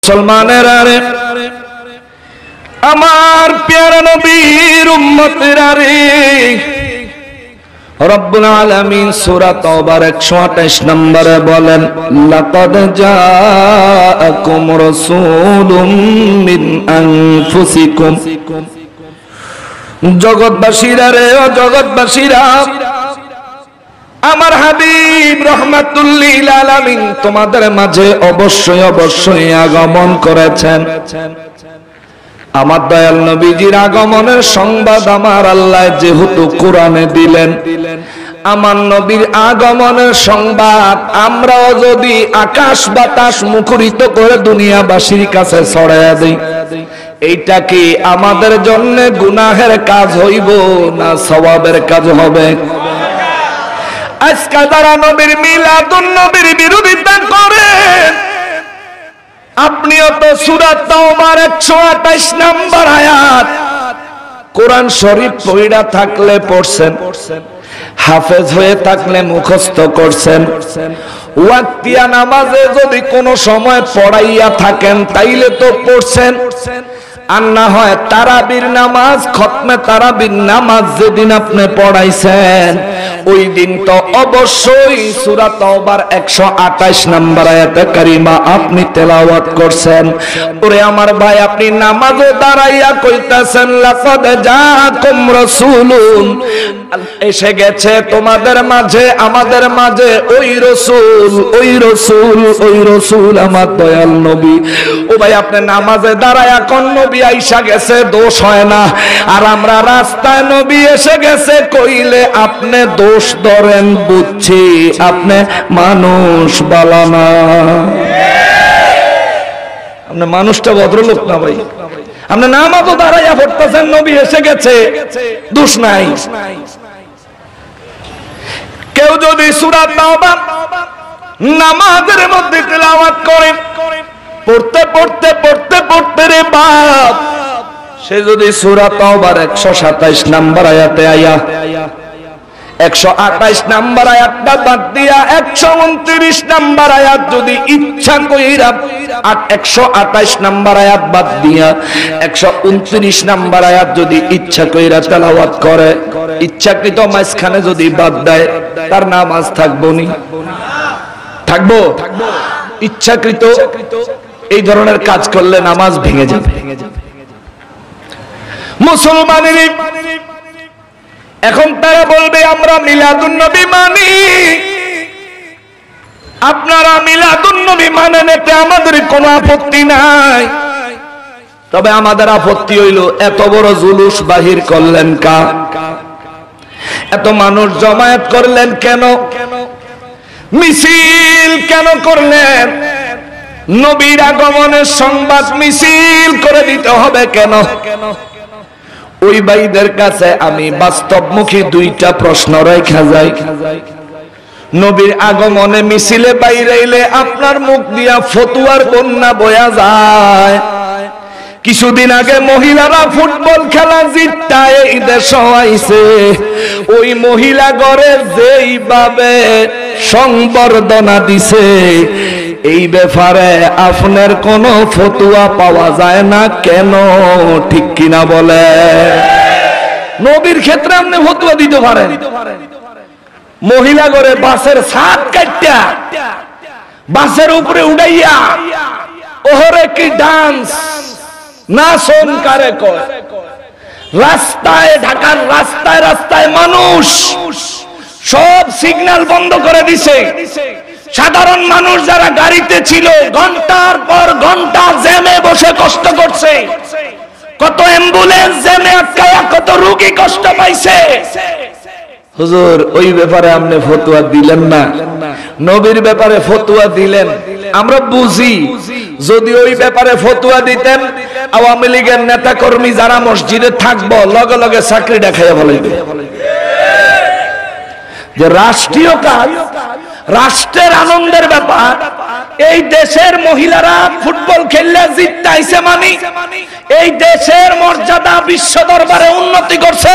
মুসলমানেরা রে, আমার প্যারা নবীর উম্মতেরা রে, রব্বুল আলামিন সূরা তাওবার 128 নম্বরে বলেন, লাকাদ জাআকুম রাসূলুম মিন আনফুসিকুম। জগৎবাসীরা রে, ও জগৎবাসীরা, আমার হাবিব রাহমাতুল লিল আলামিন তোমাদের মাঝে অবশ্যই অবশ্যই আগমন করেছেন। আমার দয়াল নবীজির আগমনের সংবাদ আমার আল্লাহ যেহেতু কোরআনে দিলেন, আমার নবীর আগমনের সংবাদ আমরাও যদি আকাশ বাতাস মুখরিত করে দুনিয়াবাসীর কাছে ছড়াইয়া দেই, এইটা কি আমাদের জন্য গুনাহের কাজ হইব না সওয়াবের কাজ হবে? আজকে যারা নবীর মিলাদুন নবীর বিরোধিতা করে, আপনিও তো সূরা তাওবার 128 নম্বর আয়াত কোরআন শরীফ পড়া থাকলে পড়ছেন, হাফেজ হয়ে থাকলে মুখস্থ করছেন, ওয়াক্তিয়া নামাজে যদি কোনো সময় পড়াইয়া থাকেন তাইলে তো পড়ছেন, আর না হয় তারাবির নামাজ, খতমে তারাবির নামাজ যেদিন আপনি পড়াইছেন ওই দিন তো অবশ্যই সূরা তাওবার 128 নম্বর আয়াতে কারিমা আপনি তেলাওয়াত করছেন। ওরে আমার ভাই, আপনি নামাজে দাঁড়াইয়া কইতাছেন, লাকাদ জাআকুম রাসূলুন, এসে গেছে তোমাদের মাঝে, আমাদের মাঝে ওই রাসূল, ওই রাসূল, ওই রাসূল আমার দয়াল নবী। ও ভাই, আপনি নামাজে দাঁড়াইয়া কোন নবী আইসা গেছে দোষ হয় না, আর আমরা রাস্তায় নবী এসে গেছে কইলে আপনি দোষ ধরেন, বুঝছি আপনি মানুষ বালা না, আপনি মানুষটা ভদ্রলোক না ভাই। আপনি নামাজও দাঁড়াইয়া পড়তেছেন, নবী এসে গেছে, দোষ নাই। কেউ যদি সূরা তাওবা নামাজের মধ্যে তেলাওয়াত করে, পড়তে পড়তে পড়তে পড়তে রে বাপ, সে যদি সূরা তাওবার 127 নম্বর আয়াতে আয়া 128 নম্বর আয়াতটা বাদ দিয়া 129 নম্বর আয়াত যদি ইচ্ছা কইরা, 128 নম্বর আয়াত বাদ দিয়া 129 নম্বর আয়াত যদি ইচ্ছা কইরা তেলাওয়াত করে, ইচ্ছাকৃত মাঝখানে যদি বাদ দেয়, তার নামাজ থাকবো নি? থাকবো? ইচ্ছাকৃত এই ধরনের কাজ করলে নামাজ ভেঙে যাবে। মুসলমানের এখন তারা বলবে আমরা মিলাদুন নবী মানি, আপনারা মিলাদুন নবী মানেন, এতে আমাদের কোনো আপত্তি নাই। তবে আমাদের আপত্তি হইল এত বড় জুলুস বাহির করলেন কা? এত মানুষ জমায়েত করলেন কেন? মিছিল কেন করলেন? নবীর আগমনের সংবাদ মিছিল করে দিতে হবে কেন? ওই ভাইদের কাছে আমি বাস্তবমুখী দুইটা প্রশ্ন রেখা যাই। নবীর আগমনে মিছিলে বাইরেইলে আপনার মুখ দিয়া ফতুয়ার বন্যা বয়া যায়। কিছুদিন আগে মহিলারা ফুটবল খেলা জিততায় এই দেশ হইছে, ওই মহিলা ঘরে যেইভাবে সংবর্ধনা দিছে, এই ব্যাপারে আপনার কোনো ফতুয়া পাওয়া যায় না কেন? ঠিক কিনা বলে? নবীর ক্ষেত্রে আপনি ফতুয়া দিতে পারেন, মহিলা ঘরে বাসের ছাদ কাটটা বাসের উপরে উড়াইয়া ওহরে কি ডান্স নাচন কারে কয়। রাস্তায়, ঢাকার রাস্তায় রাস্তায় মানুষ সব সিগন্যাল বন্ধ করে দিছে। সাধারণ মানুষ যারা গাড়িতে ছিল ঘন্টার পর ঘন্টা জ্যামে বসে কষ্ট করছে, কত অ্যাম্বুলেন্স জ্যামে আটকায়া কত রোগী কষ্ট পাইছে। হুজুর ওই ব্যাপারে আপনি ফতোয়া দিলেন না, নবীর ব্যাপারে ফতোয়া দিলেন। আমরা বুঝি যদি ওই ব্যাপারে ফতোয়া দিতেন, আওয়ামী লীগের নেতা কর্মী যারা মসজিদে থাকবো লগে লগে চাকরি দেখাইয়া বলাইবে যে রাষ্ট্রীয় কাজ, রাষ্ট্রের আনন্দের ব্যাপার। এই দেশের মহিলারা ফুটবল খেললে জিততে আইছে মানে এই দেশের মর্যাদা বিশ্ব দরবারে উন্নতি করছে,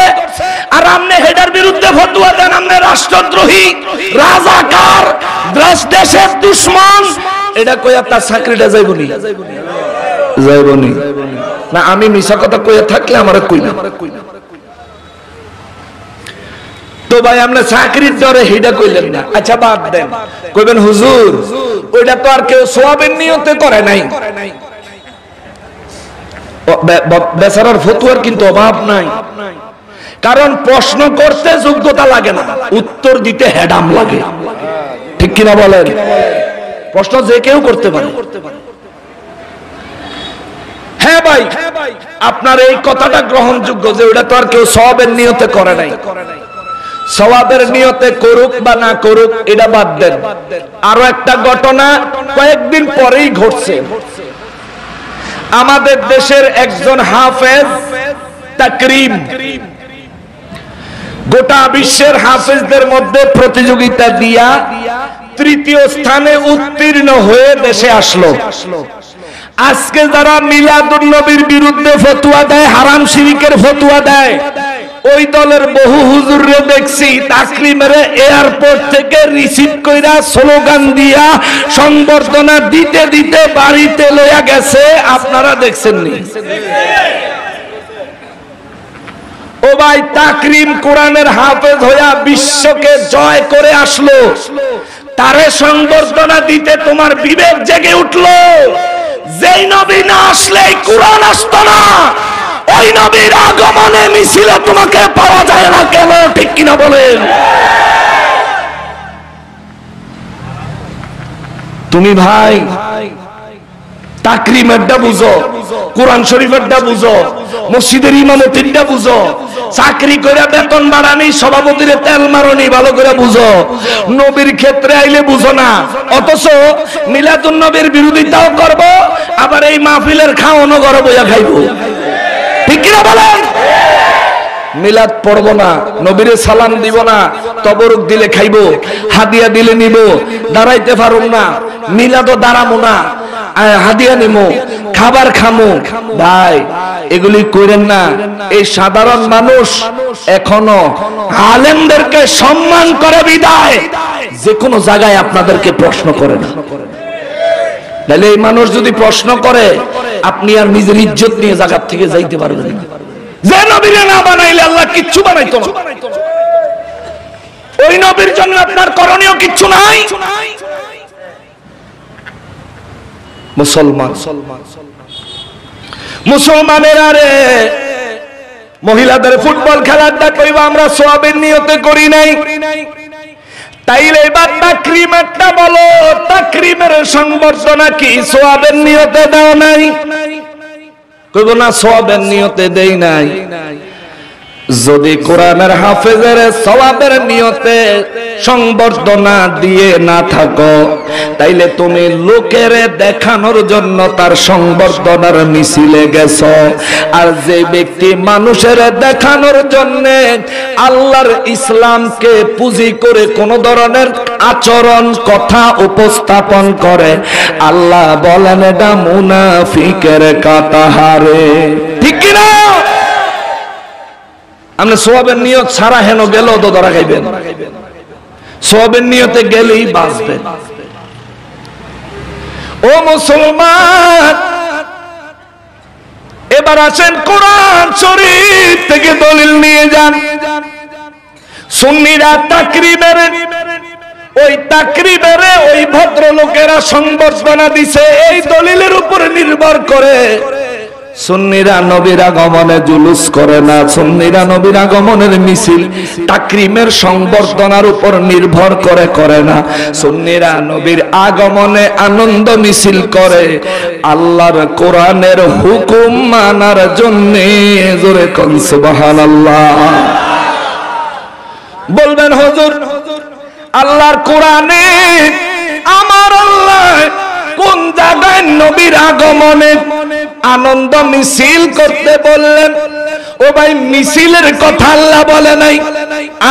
আর আপনি হেডার বিরুদ্ধে ফতোয়া দেন আপনি রাষ্ট্রদ্রোহী, রাজাকার, দেশের দুশ্মন। এটা কই আপনার চাকরিটা যাইবনি? যাইবনি না? আমি মিছা কথা কইয়া থাকলে আমারে কই না। তো ভাই আমরা চাকরির দরে হিডা কইলেন না, আচ্ছা বাদ দেন, কইবেন হুজুর ওইটা তো আর কেউ সওয়াবের নিয়তে করে নাই। বেচারার ফতুয়ার কিন্তু অভাব নাই, কারণ প্রশ্ন করতে যোগ্যতা লাগে না, উত্তর দিতে হেডাম লাগে, ঠিক কিনা বলেন? প্রশ্ন যে কেউ করতে পারে। হ্যাঁ ভাই, আপনার এই কথাটা গ্রহণযোগ্য যে ওটা তো আর কেউ সওয়াবের নিয়তে করে নাই। সওয়াবের নিয়তে করুক বা না করুক এটা বাদ দেন। আরো একটা ঘটনা কয়েকদিন পরেই ঘটছে। আমাদের দেশের একজন হাফেজ তাকরিম গোটা বিশ্বের হাফেজদের মধ্যে প্রতিযোগিতা দিয়া তৃতীয় স্থানে উত্তীর্ণ হয়ে দেশে আসলো। আজকে যারা মিলাদুন নবীর বিরুদ্ধে ফতোয়া দেয়, হারাম শিরকের ফতোয়া দেয়, ওই দলের বহু হুজুররে দেখছি তাকরিমের এয়ারপোর্ট থেকে রিসিভ কইরা স্লোগান দিয়া সংবর্ধনা দিতে দিতে বাড়িতে লইয়া গেছে। আপনারা দেখছেন নি? ও ভাই, তাকরিম কোরআনের হাফেজ হইয়া বিশ্বকে জয় করে আসলো, তারে সংবর্ধনা দিতে তোমার বিবেক জেগে উঠলো? যেই নবী না আসলে কোরআন আসতো না, ওই নবীর আগমনে মিছিলে তোমাকে পাওয়া যায় না কেন, ঠিক কিনা বলেন? তুমি ভাই তাকরিমেরটা বুঝো, কোরআন শরীফেরটা বুঝো, মসজিদের ইমামতিরটা বুঝো, চাকরি করে বেতন বাড়ানি, সভাপতির তেল মারনি, ভালো করে বুঝো। নবীর ক্ষেত্রে আইলে বুঝো না, অথচ মিলাদুন নবীর বিরোধিতাও করবো, আবার এই মাহফিলের খাওয়ানো ঘরে বইয়া খাইবো, ঠিক কিনা বলেন? মিলাদ পড়বো না, নবীরে সালাম দিব না, তবরুক দিলে খাইবো, হাদিয়া দিলে নিব, দাঁড়াইতে পারুম না, মিলাদও দাঁড়াবো না, হাদিয়া নিমো, খাবার খামো। ভাই এগুলি করেন না। এই সাধারণ মানুষ এখনো আলেমদেরকে সম্মান করে বিদায় যে কোনো জায়গায় আপনাদেরকে প্রশ্ন করে না। তাহলে এই মানুষ যদি প্রশ্ন করে, আপনি আর নিজের ইজ্জত নিয়ে জায়গা থেকে যাইতে পারবেন না। যে নবীরে না বানাইলে আল্লাহ কিচ্ছু বানাইতো না, ওই নবীর জন্য আপনার করণীয় কিচ্ছু নাই। মুসলমানের আরে মহিলাদের ফুটবল খেলাটা কইবা আমরা সওয়াবের নিয়তে করি নাই, তাইলে এবার তাকরিমেরটা বলো, তাকরিমের সংবর্ধনা কি সওয়াবের নিয়তে দাও নাই? কইব না সওয়াবের নিয়তে দেই নাই। যদি কোরআনের হাফেজের সওয়াবের নিয়তে সংবর্ধনা দিয়ে না থাকো, তাইলে তুমি লোকের দেখানোর জন্য তার সংবর্ধনার মিছিলে গেছো। আর যে ব্যক্তি মানুষের দেখানোর জন্য আল্লাহর ইসলামকে পুঁজি করে কোন ধরনের আচরণ কথা উপস্থাপন করে, আল্লাহ বলেন এটা মুনাফিকের কাতাহারে, ঠিক কি না? আপনি সওয়াবের নিয়ত ছাড়া হেন গেলেও তো ধরা খাইবেন, সওয়াবের নিয়তে গেলেই বাঁচবেন। ও মুসলমান, এবার আসেন কোরআন শরীফ থেকে দলিল নিয়ে যান। সুন্নিরা তাকরিমের ওই তাকরিমের ওই ভদ্রলোকেরা সংবর্ধনা দিছে, এই দলিলের উপর নির্ভর করে সুন্নিরা নবীর আগমনে জুলুস করে না, সুন্নিরা নবীর আগমনের মিছিল তাকরিমের সংবর্ধনার উপর নির্ভর করে করে না। সুন্নিরা নবীর আগমনে আনন্দ মিছিল করে আল্লাহর কোরআনের হুকুম মানার জন্য। জোরে কোন সুবহানাল্লাহ। বলবেন হুজুর আল্লাহর কোরআনে আমার আল্লাহ কোন জায়গায় নবীর আগমনে আনন্দ মিছিল করতে বললেন? ও ভাই, মিছিলের কথা আল্লাহ বলে নাই,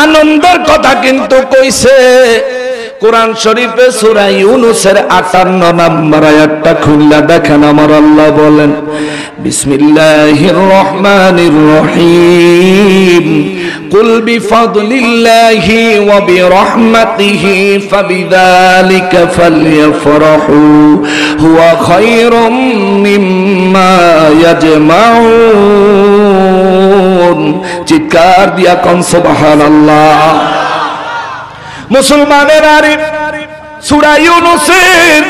আনন্দের কথা কিন্তু কইছে। কোরআন শরীফে সূরা ইউনূসের ৫৮ নম্বর আয়াতটা খুললা দেখেন, আমার আল্লাহ বলেন বিসমিল্লাহির রহমানির রহিম কুল বিফাদলিল্লাহি ওয়া বিরহমাতিহি ফাবিযালিকা ফালইফরাহু হুয়া খায়রুম মিম্মা ইয়াজমাউন। চিৎকার দিয়া কোন সুবহানাল্লাহ। মুসলমানের আরে সূরা ইউনূসের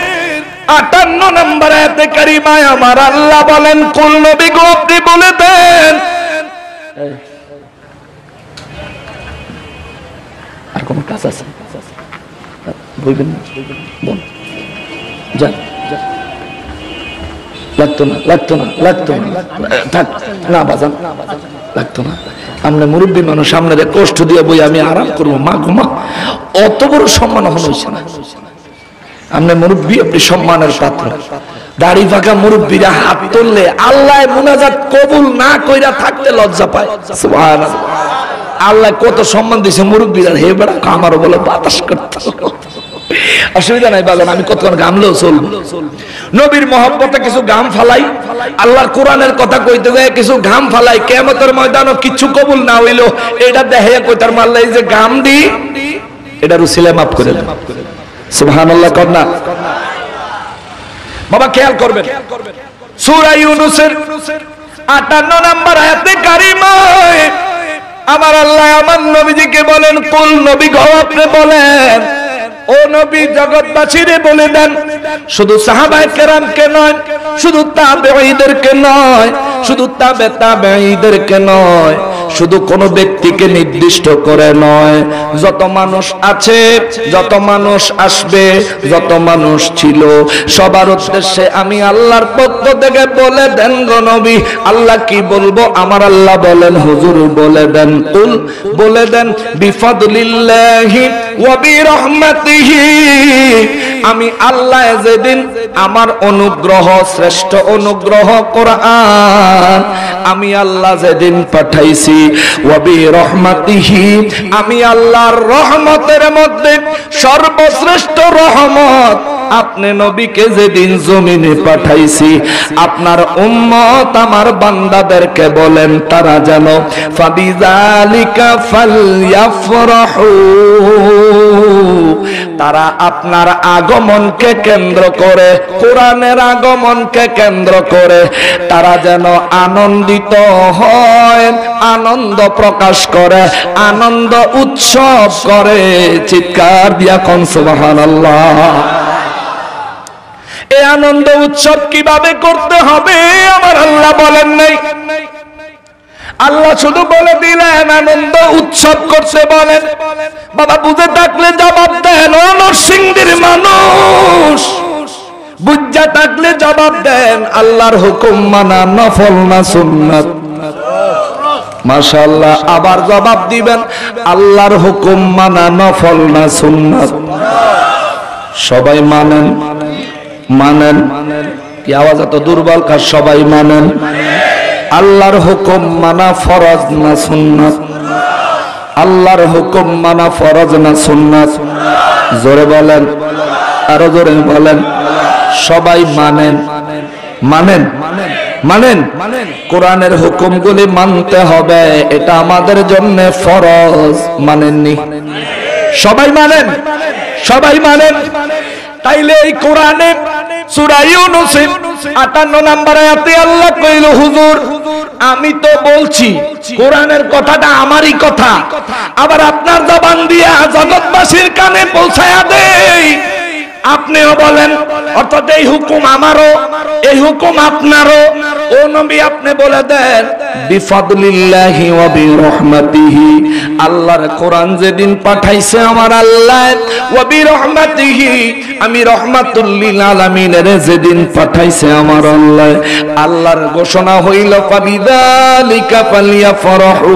58 নম্বর আয়াতে কারিমায় আমার আল্লাহ বলেন, কুল নবী গো আপনি বলে দেন। আর কোন কাজ আছে? বলবেন না, বল যান। লাগতো না, লাগতো না, লাগতো না, থাক না বাজান, লাগতো না। আমরা মুরব্বী মানুষ, সামনে কষ্ট দিয়ে বই আমি আরাম করবো, মা ঘুমা। অত বড় সম্মান হয়েছে না। আপনি মুরব্বী, আপনি সম্মানের পাত্র। দাড়ি পাকা মুরব্বীরা হাত তুললে আল্লাহ মুনাজাত কবুল না কইরা থাকতে লজ্জা পায়। সুবহানাল্লাহ। আল্লাহ কত সম্মান দিয়েছে মুরব্বীরা। হে বেড়া আমারও বলে বাতাস করতে, অসুবিধা নাই বাজান, আমি কতক্ষণ গামলেও চলবো। নবীর মহব্বতে কিছু গাম ফালাই, আল্লাহর কোরআনের কথা কইতে যায় কিছু গাম ফালাই। কিয়ামতের ময়দানও কিছু কবুল না হইলো এটা দেখে কইতার মারলে এই যে গাম দি এটা রুসিলে মাফ করে দেন। সুবহানাল্লাহ কন্যা বাবা খেয়াল করবেন, সূরা ইউনূসের 58 নম্বর আয়াতে কারিমায় আমার আল্লাহ আমার নবীজিকে বলেন, কুল নবী গো আপনি বলেন, ও নবী জগৎবাসীরে বলে দেন, শুধু সাহাবায়ে কেরামকে নয়, শুধু তাবেঈদেরকে নয়, শুধু তাবেঈদেরকে নয়, শুধু কোন ব্যক্তিকে নির্দিষ্ট করে নয়, যত মানুষ আছে, যত মানুষ আসবে, যত মানুষ ছিল, সবার উদ্দেশ্যে আমি আল্লাহর পক্ষ থেকে বলে দেন গো নবী। আল্লাহ কি বলবো? আমার আল্লাহ বলেন, হুজুর বলে দেন, কুল বলে দেন, বিফাদলিল্লাহি ওয়া বিরহমাতিহি, আমি আল্লাহ যেদিন আমার অনুগ্রহ, শ্রেষ্ঠ অনুগ্রহ কোরআন আমি আল্লাহ যেদিন পাঠাইছি, ওয়া বিরহমাতিহি, আমি আল্লাহর রহমতের মধ্যে সর্বশ্রেষ্ঠ রহমত আপনি নবীকে যেদিন জমিনে পাঠাইছি, আপনার উম্মত আমার বান্দাদেরকে বলেন তারা যেন ফাবিযালিকা ফালইফরাহু, তারা আপনার আগমনকে কেন্দ্র করে, কোরআনের আগমনকে কেন্দ্র করে তারা যেন আনন্দিত হয়, আনন্দ প্রকাশ করে, আনন্দ উৎসব করে। চিৎকার দিয়া কোন সুবহানাল্লাহ। এই আনন্দ উৎসব কিভাবে করতে হবে আমার আল্লাহ বলেন নাই। আল্লাহ শুধু বলে দিলেন আনন্দ উৎসব করতে বলেন। বাবা বুঝে থাকলে জবাব দেন, ও নরসিংদীর মানুষ বুঝা থাকলে জবাব দেন, আল্লাহর হুকুম মানা নফল না সুন্নাত? মাশাআল্লাহ। আবার জবাব দিবেন, আল্লাহর হুকুম মানা নফল না সুন্নাত? সবাই মানেন? মানেন কি? আওয়াজ এত দুর্বল কার? সবাই মানেন? আল্লাহর হুকুম মানা ফরজ না সুন্নাত? আল্লাহর হুকুম মানা ফরজ না সুন্নাত? জোরে বলেন, আরো জোরে বলেন। সবাই মানেন? মানেন? মানেন? কোরআনের হুকুমগুলি মানতে হবে, এটা আমাদের জন্য ফরজ। মানেননি? সবাই মানেন? সবাই মানেন? তাইলে এই কোরআনে সূরা ইউনূসের 58 নম্বর আয়াতে আল্লাহ কইল, হুজুর আমি তো বলছি কোরআনের কথাটা আমারই কথা, আবার আপনার জবান দিয়া জগৎবাসীর কানে পৌঁছায়া দেই, আপনিও বলেন, অর্থাৎ এই হুকুম আমারও, এই হুকুম আপনারও। ও নবী আপনি বলে দেন, বিফাদলিল্লাহি ওয়া বিরহমাতিহি, আল্লাহর কোরআন যেদিন পাঠাইছে আমার আল্লাহ, ওয়া বিরহমাতিহি, আমি রহমাতুল লিল আলামিনের যেদিন পাঠাইছে আমার আল্লাহ, আল্লাহর ঘোষণা হইল ফাবিযালিকা ফালইফরাহু,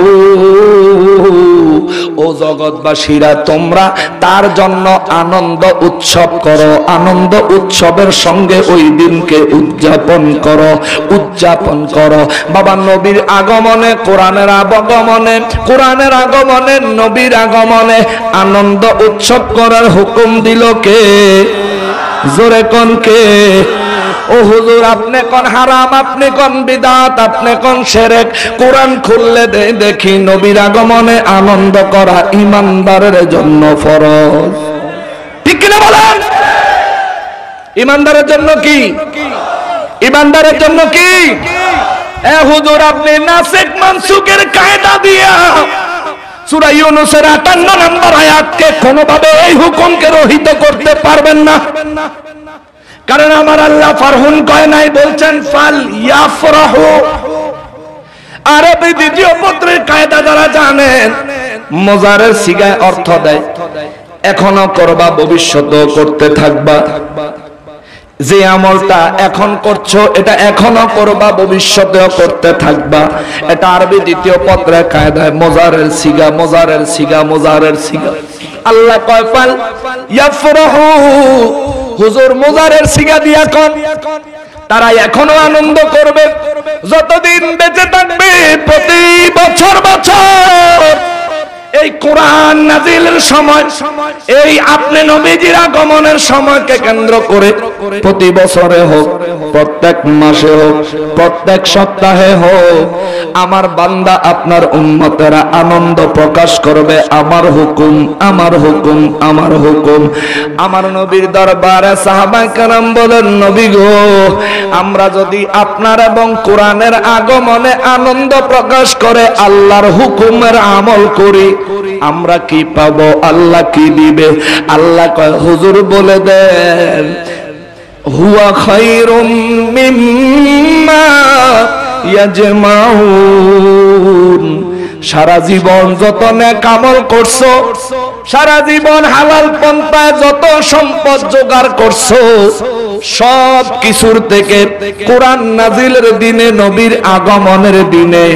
ও জগৎবাসীরা তোমরা তার জন্য আনন্দ উৎসব করো, আনন্দ উৎসবের সঙ্গে ওই দিনকে উদযাপন করো, উদযাপন করো। বাবা নবীর আগমনে, কোরআনের আগমনে, কোরআনের আগমনে, নবীর আগমনে আনন্দ উৎসব করার হুকুম দিল কে? জোরে কোন কে? ও হুজুর আপনি কোন হারাম, আপনি কোন বিদআত, আপনি কোন শিরক? কোরআন খুললে দেখি নবীর আগমনে আনন্দ করা ঈমানদারের জন্য ফরজ। ঠিক কিনা বলেন? ঈমানদারের জন্য কি? ইমানদারের জন্য কি? এ হুজুর আপনি নাসিক মানসুকের কায়দা দিয়া সূরা ইউনূসের ৫৮ নম্বর আয়াতকে কোনোভাবে এই হুকুমকে রহিত করতে পারবেন না। কারণ আমার আল্লাহ ফারহুন কয় নাই, বলছেন ফাল ইয়াফরাহু। আরবি দ্বিতীয় পত্রের কায়দা যারা জানেন, মুজারের সিগায় অর্থ দেয় এখনো করবা, ভবিষ্যতেও করতে থাকবা। যে আমলটা এখন করছো এটা এখনো করবা, ভবিষ্যতেও করতে থাকবা। এটা আরবি দ্বিতীয় পত্রের কায়দায় মুজারের সিগা, মুজারের সিগা, মুজারের সিগা। আল্লাহ কয় ফাল ইয়াফরাহু, হুজুর মুজারের সিগা দিয়া কোন তারা এখনো আনন্দ করবে যতদিন বেঁচে থাকবে। প্রতি বছর বছর এই কোরআন নাজিলের সময়, এই আপনি নবীজির আগমনের সময়কে কেন্দ্র করে প্রতি বছরে হোক, প্রত্যেক মাসে হোক, প্রত্যেক সপ্তাহে হোক, আমার বান্দা আপনার উম্মতেরা আনন্দ প্রকাশ করবে আমার হুকুম, আমার হুকুম, আমার হুকুম। আমার নবীর দরবারে সাহাবায়ে কেরাম বলেন, নবী গো, আমরা যদি আপনার এবং কোরআনের আগমনে আনন্দ প্রকাশ করে আল্লাহর হুকুমের আমল করি, আমরা কি পাবো? আল্লাহ কি দিবে? আল্লাহ কয়, হুজুর বলে দেন, হুয়া খায়রুম মিম্মা ইয়াজমাউন। সারা জীবন যত নেক আমল করছো, সারা জীবন হালাল পন্থায় যত সম্পদ জোগাড় করছো, সব কিছুর থেকে কোরআন নাজিলের দিনে, নবীর আগমনের দিনে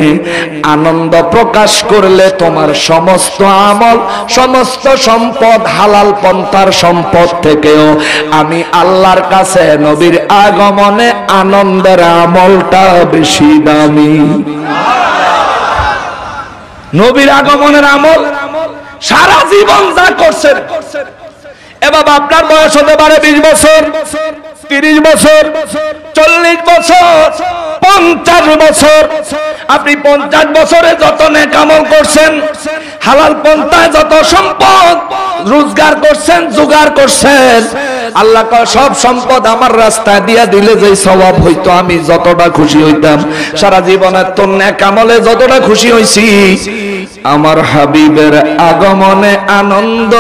আনন্দ প্রকাশ করলে তোমার সমস্ত আমল, সমস্ত সম্পদ, হালাল পন্থার সম্পদ থেকেও আমি আল্লাহর কাছে নবীর আগমনে আনন্দের আমলটা বেশি দামি। নবীর আগমনের আমল সারা জীবন যা করছেন। এ বাবা, আপনার বয়স হতে পারে 20 বছর, 30 বছর, 40 বছর, 50 বছর। আপনি 50 বছরে যত নেক আমল করছেন, হালাল পন্থায় যত সম্পদ রোজগার করছেন, জোগাড় করছেন, আল্লাহ কয় সব সম্পদ আমার রাস্তায় দিয়া দিলে যে সওয়াব হইতো, আমি যতটা খুশি হইতাম, সারা জীবনের তোর নেক আমলে যতটা খুশি হইছি, আমার হাবিবের আগমনে আনন্দ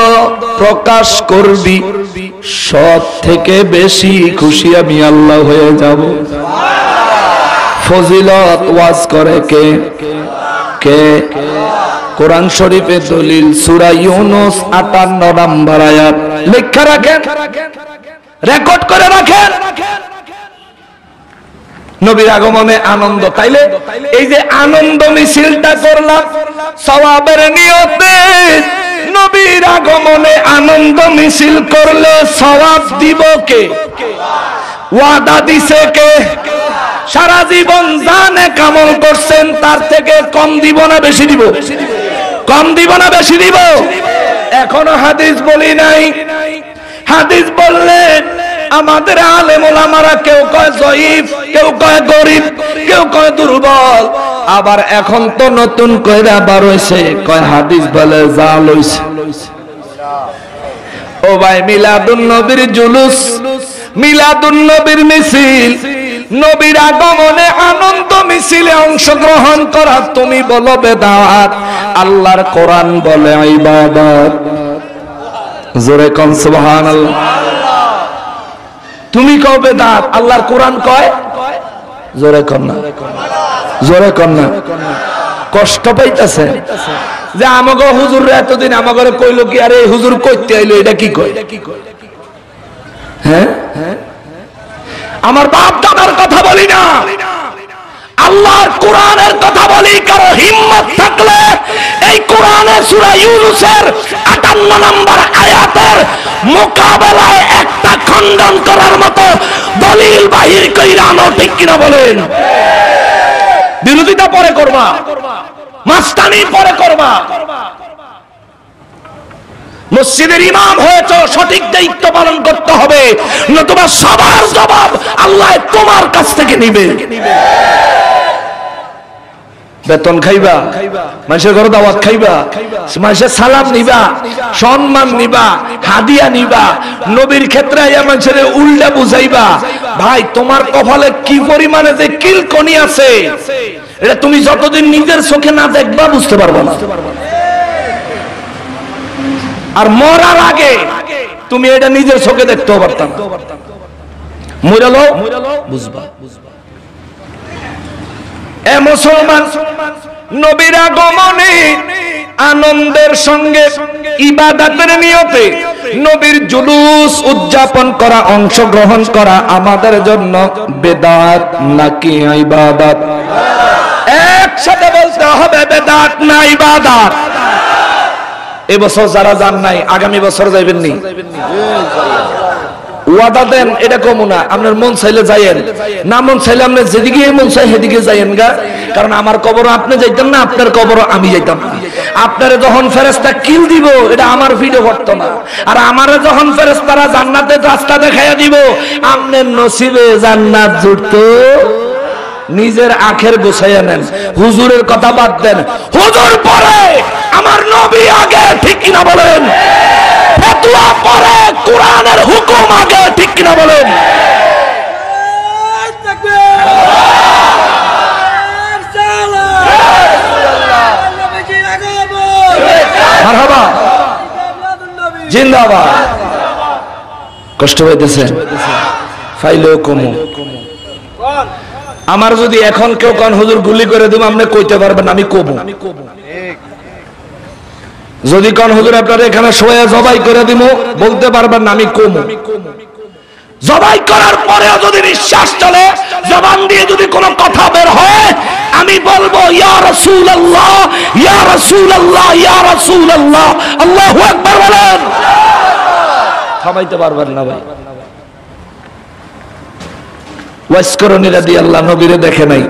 প্রকাশ করবি, সব থেকে বেশি খুশি আমি আল্লাহ হয়ে যাব। ফজিলত ওয়াজ করে কে? কে? কোরআন শরীফে দলিল সূরা ইউনূস ৫৮ নম্বর আয়াত। লেখা রাখেন, রেকর্ড করে রাখেন, নবীর আগমনে আনন্দ। তাইলে এই যে আনন্দ মিছিলটা করলাম সওয়াবের নিয়তে, নবীর আগমনে আনন্দ মিছিল করলে সওয়াব দিব কে? ওয়াদা দিছে কে? সারা জীবন জানে কামল করছেন, তার থেকে কম দিব না বেশি দিব? কম দিব না বেশি দিব? এখনো হাদিস বলি নাই। হাদিস বললেন আমাদের আলেম ওলামারা কেউ কয় জয়ীফ, কেউ কয় গরিব, কেউ কয় দুর্বল। আবার এখন তো নতুন কইরা বার হইছে, কয় হাদিস বলে জাল হইছে। ও ভাই, মিলাদুন নবীর জুলুস, মিলাদুন নবীর মিছিল, নবীর আগমনে আনন্দ মিছিলে অংশগ্রহণ করা তুমি বলো বেদাত, আল্লাহর কোরআন বলে ইবাদত। জোরে কোন সুবহানাল্লাহ। তুমি কও বেদাত, আল্লাহর কোরআন কয় জোরে কোন না, জোরে কোন না। কষ্ট পাইতেছে যে আমাকে হুজুররা এতদিন আমাকে কইলো কি, আরে হুজুর কইতে আইলো, এটা কি কয়? হ্যাঁ, আমার বাপ দাদার কথা বলি না, আল্লাহর কোরআনের কথা বলি। কারো হিম্মত থাকলে এই কোরআনের সূরা ইউনূসের ৫৮ নম্বর আয়াতের মোকাবেলায় একটা খণ্ডন করার মতো দলিল বাহির কইরা আনো, ঠিক কিনা বলেন? বিরোধিতা পরে করবা, মাস্তানি পরে করবা। মসজিদের ইমাম হয়েছে, সঠিক দায়িত্ব পালন করতে হবে, নতুবা সবার জবাব আল্লাহ তোমার কাছ থেকে নিবে। বেতন খাইবা, মানুষের ঘরে দাওয়াত খাইবা, মানুষের সালাম নিবা, সম্মান নিবা, হাদিয়া নিবা, নবীর ক্ষেত্রে আইয়া মানুষের উল্টা বুঝাইবা। ভাই তোমার কপালে কি পরিমাণে যে কিলকনি আছে এটা তুমি যতদিন নিজের চোখে না দেখবা বুঝতে পারবা না। আর মরার আগে তুমি এটা নিজের চোখে দেখতেও পারতাম, মরালো বুঝবা। এ মুসলমান, নবীর আগমনে আনন্দের সঙ্গে ইবাদতের নিয়তে নবীর জুলুস উদযাপন করা, অংশগ্রহণ করা আমাদের জন্য বেদাত নাকি ইবাদত? একসাথে বলতে হবে বেদাত না ইবাদত। এবছর যারা যান নাই আগামী বছর যাইবেন নি? ওয়াদা দেন, এটা কমু না। আপনার মন চাইলে যাইয়েন, না মন চাইলে আপনি যেদিকে মন চাই সেদিকে যাইয়েন গা। কারণ আমার কবরও আপনি যাইতেন না, আপনার কবরও আমি যাইতাম না। আপনারে যখন ফেরেশতা কিল দিব এটা আমার ভিডিও করতো না, আর আমারে যখন ফেরেশতারা জান্নাতের রাস্তা দেখাইয়া দিব আপনার নসিবে জান্নাত জুটতো। নিজের আখের গোছাইয়া নেন, হুজুরের কথা বাদ দেন। হুজুর পরে আমার নবী আগে, ঠিক কিনা বলেন? ফতোয়া পরে কোরআনের হুকুম আগে, ঠিক কিনা বলেন? মারহাবা, জিন্দাবাদ। কষ্ট হইতেছে ফাইলেও কমু। আমার যদি এখন কেউ কান হুজুর গুলি করে দেব আপনি কইতে পারবেন আমি কবু। যদি কান হুজুর আপনারা এখানে শোয়া জবাই করে দিব বলতে পারবেন না আমি কমু। জবাই করার পরেও যদি নিঃশ্বাস চলে, জবান দিয়ে যদি কোনো কথা বের হয়, আমি বলবো ইয়া রাসূলুল্লাহ, ইয়া রাসূলুল্লাহ, ইয়া রাসূলুল্লাহ, আল্লাহু আকবার বলেন। থামাইতে পারবেন না ভাই। ওয়াসকরণী রাদিয়াল্লাহু নবীরে দেখে নাই,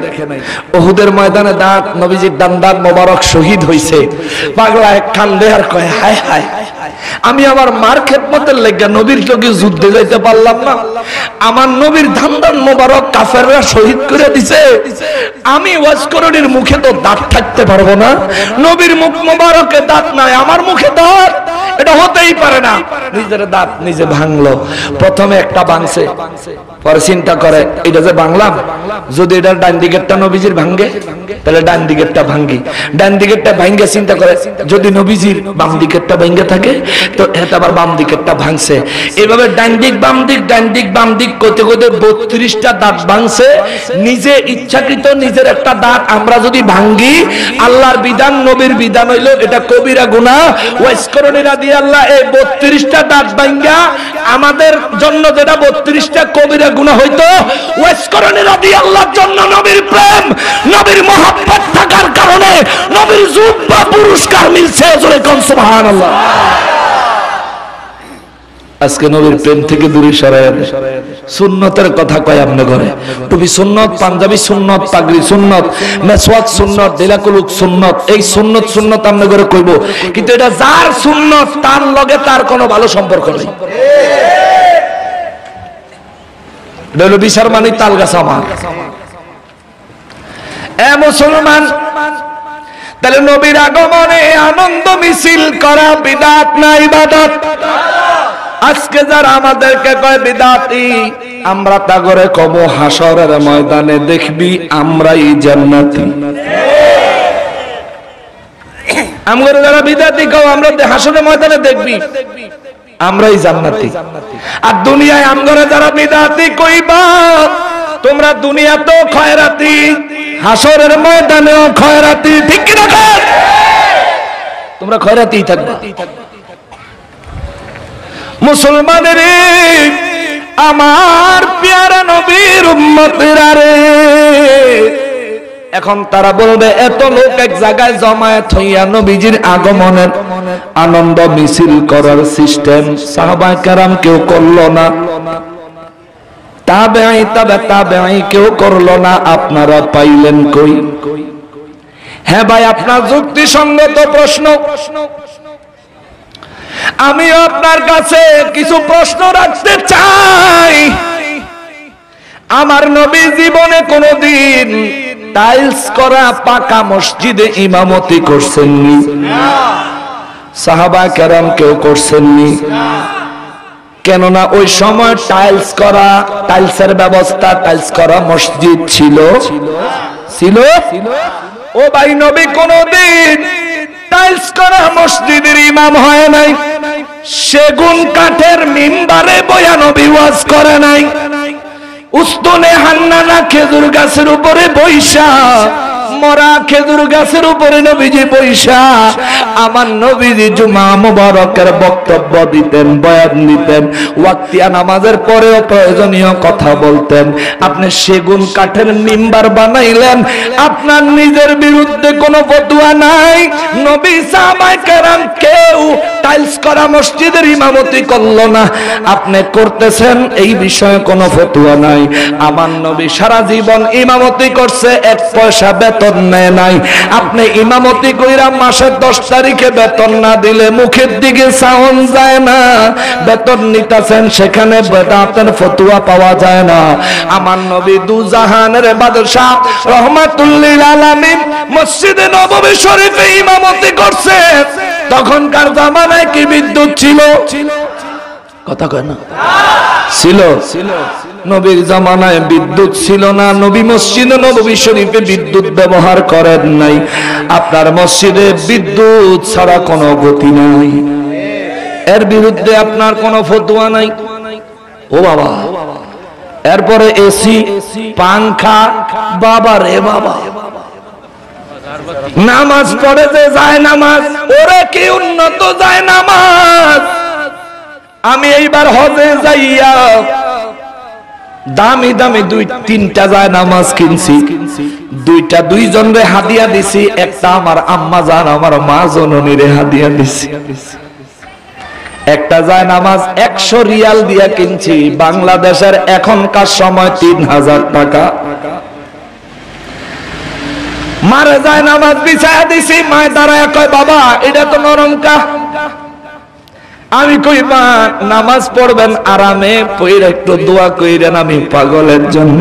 উহুদের ময়দানে দাঁত নবীজির দাঁত মোবারক শহীদ হইছে। পাগলা এক কান্দে আর কয় হায় হায়, আমি আমার মার খেদমতের লাগা নবীর লগে যুদ্ধে যাইতে পারলাম না, আমার নবীর দাঁত মোবারক কাফেররা শহীদ করে দিছে, আমি ওয়াসকরণীর মুখে তো দাঁত থাকতে পারবো না। নবীর মুখ মোবারকে দাঁত নাই, আমার মুখে দাঁত, এটা হতেই পারে না। নিজের দাঁত নিজে ভাঙলো। প্রথমে একটা ভাঙছে, পরে চিন্তা করে এটা যে ভাঙলাম, যদি এটা ডান দিকেরটা নবীজির ভাঙ্গে তাহলে ডান দিকেরটা ভাঙ্গি, ডান দিকেরটা ভাঙ্গে চিন্তা করে যদি নবীজির বাম দিকেরটা ভাঙ্গে থাকে তো এটা আবার বাম দিকেরটা ভাঙছে। এভাবে ডান দিক বাম দিক, ডান দিক বাম দিক করতে করতে 32টা দাঁত ভাঙছে। নিজে ইচ্ছাকৃত নিজের একটা দাঁত আমরা যদি ভাঙ্গি, আল্লাহর বিধান নবীর বিধান হইলো এটা কবিরা গুনাহ। ওয়াসকরণী রাদিয়াল্লাহু এই 32টা দাঁত ভাঙ্গা আমাদের জন্য যেটা 32টা কবিরা গুনাহ হইতো, ওয়াসকরণী রাদিয়াল্লাহুর জন্য নবীর প্রেম, নবীর মহব্বত থাকার কারণে নবীর জুব্বা পুরস্কার মিলছে। জোরে কোন সুবহানাল্লাহ। আজকে নবীর প্রেম থেকে দূরে সরায় সুন্নতের কথা কয় আপনি ঘরে। টুপি সুন্নত, পাঞ্জাবি সুন্নত, পাগড়ি সুন্নত, মেসওয়াক সুন্নত, দিলাকুলুক সুন্নত, এই সুন্নত সুন্নত আপনি ঘরে কইব, কিন্তু এটা যার সুন্নত তার লগে তার কোনো ভালো সম্পর্ক নেই। বিচার মানে তাল গাছ আমার। এ মুসলমান, তাহলে নবীর আগমনে আনন্দ মিছিল করা বিদআত না ইবাদত? আজকে যারা আমাদেরকে কয় বিদআতি, আমরা তা করে কব হাসরের ময়দানে দেখবি আমরাই জান্নাতি। আমরা যারা বিদআতি কও আমরা হাসরের ময়দানে দেখবি আমরাই জান্নাতি। আর দুনিয়ায় আমগরে যারা বিদআতি কইবা, তোমরা দুনিয়াতেও খয়রাতি, হাসরের ময়দানেও খয়রাতি, ঠিক কি না? তোমরা খয়রাতিই থাকবে। মুসলমানের আমার প্যারা নবীর উম্মতেরা রে, এখন তারা বলবে এত লোক এক জায়গায় জমায়েত হইয়া নবীজির আগমনের আনন্দ মিছিল করার সিস্টেম সাহাবা কেরাম কেউ করলো না, তাবেঈ কেউ করলো না, আপনারা পাইলেন কই? হ্যাঁ ভাই, আপনার যুক্তিসঙ্গত প্রশ্ন। আমি আপনার কাছে কিছু প্রশ্ন রাখতে চাই। আমার নবী জীবনে কোনদিন টাইলস করা পাকা মসজিদে ইমামতি করছেননি? সাহাবা কেরাম কেউ করছেননি? কেননা ওই সময় টাইলস করা, টাইলসের ব্যবস্থা, টাইলস করা মসজিদ ছিল। ও ভাই, নবী কোনদিন টাইলস করা মসজিদের ইমাম হয় নাই। সেগুন কাঠের মিম্বারে বয়া নবী ওয়াজ করে নাই। উস্তুনে হান্নানা খেজুর গাছের উপরে বৈশা, মরা খেজুর গাছের উপরে নবীজি বৈশা আমার নবীজি জুমা মুবারকের বক্তব্য দিতেন, বয়ান দিতেন। ওয়াক্তিয়া নামাজের পরেও প্রয়োজনীয় কথা বলতেন। আপনি সেগুন কাঠের মিম্বার বানাইলেন, আপনার নিজের বিরুদ্ধে কোনো ফতোয়া নাই। নবী সাহাবায়ে কেরাম কেউ টাইলস করা মসজিদের ইমামতি করলো না, আপনি করতেছেন, এই বিষয়ে কোনো ফতোয়া নাই। আমার নবী সারা জীবন ইমামতি করছে, এক পয়সা বেতন নেয় নাই। আপনি ইমামতি কইরা মাসের 10 তারিখে বেতন না দিলে মুখের দিকে সাউন যায় না। বেতন নিতেছেন, সেখানে বেদাতের ফতোয়া পাওয়া যায় না। আমার নবী দুজাহানের বাদশা রহমাতুল লিল আলামিন মসজিদে নববী শরীফে ইমামতি করছে। তখনকার জামানায় কি বিদ্যুৎ ছিল? কথা কয় না? ছিল। নবীর জামানায় বিদ্যুৎ ছিল না। নবী মসজিদে নববী শরীফে বিদ্যুৎ ব্যবহার করেন নাই। আপনার মসজিদে বিদ্যুৎ ছাড়া কোনো গতি নাই, এর বিরুদ্ধে আপনার কোনো ফতোয়া নাই। ও বাবা, এরপরে এসি, পাংখা, বাবা রে বাবা, নামাজ পড়ে যে যায় নামাজ, ওরে কি উন্নত যায় নামাজ। আমি এইবার হজে যাইয়া দামি দামি 2-3টা যায় নামাজ কিনছি, 2টা 2 জনরে হাদিয়া দিছি, একটা আমার আম্মা জান আমার মা জননীরে হাদিয়া দিছি। একটা যায় নামাজ 100 রিয়াল দিয়া কিনছি, বাংলাদেশের এখনকার সময় 3000 টাকা। মারে যায় নামাজ বিছায়া দিছি, মায় দাঁড়ায় কয় বাবা এটা তো নরম কা। আমি কই মা নামাজ পড়বেন আরামে, পইরা একটু দোয়া কইরেন আমি পাগলের জন্য।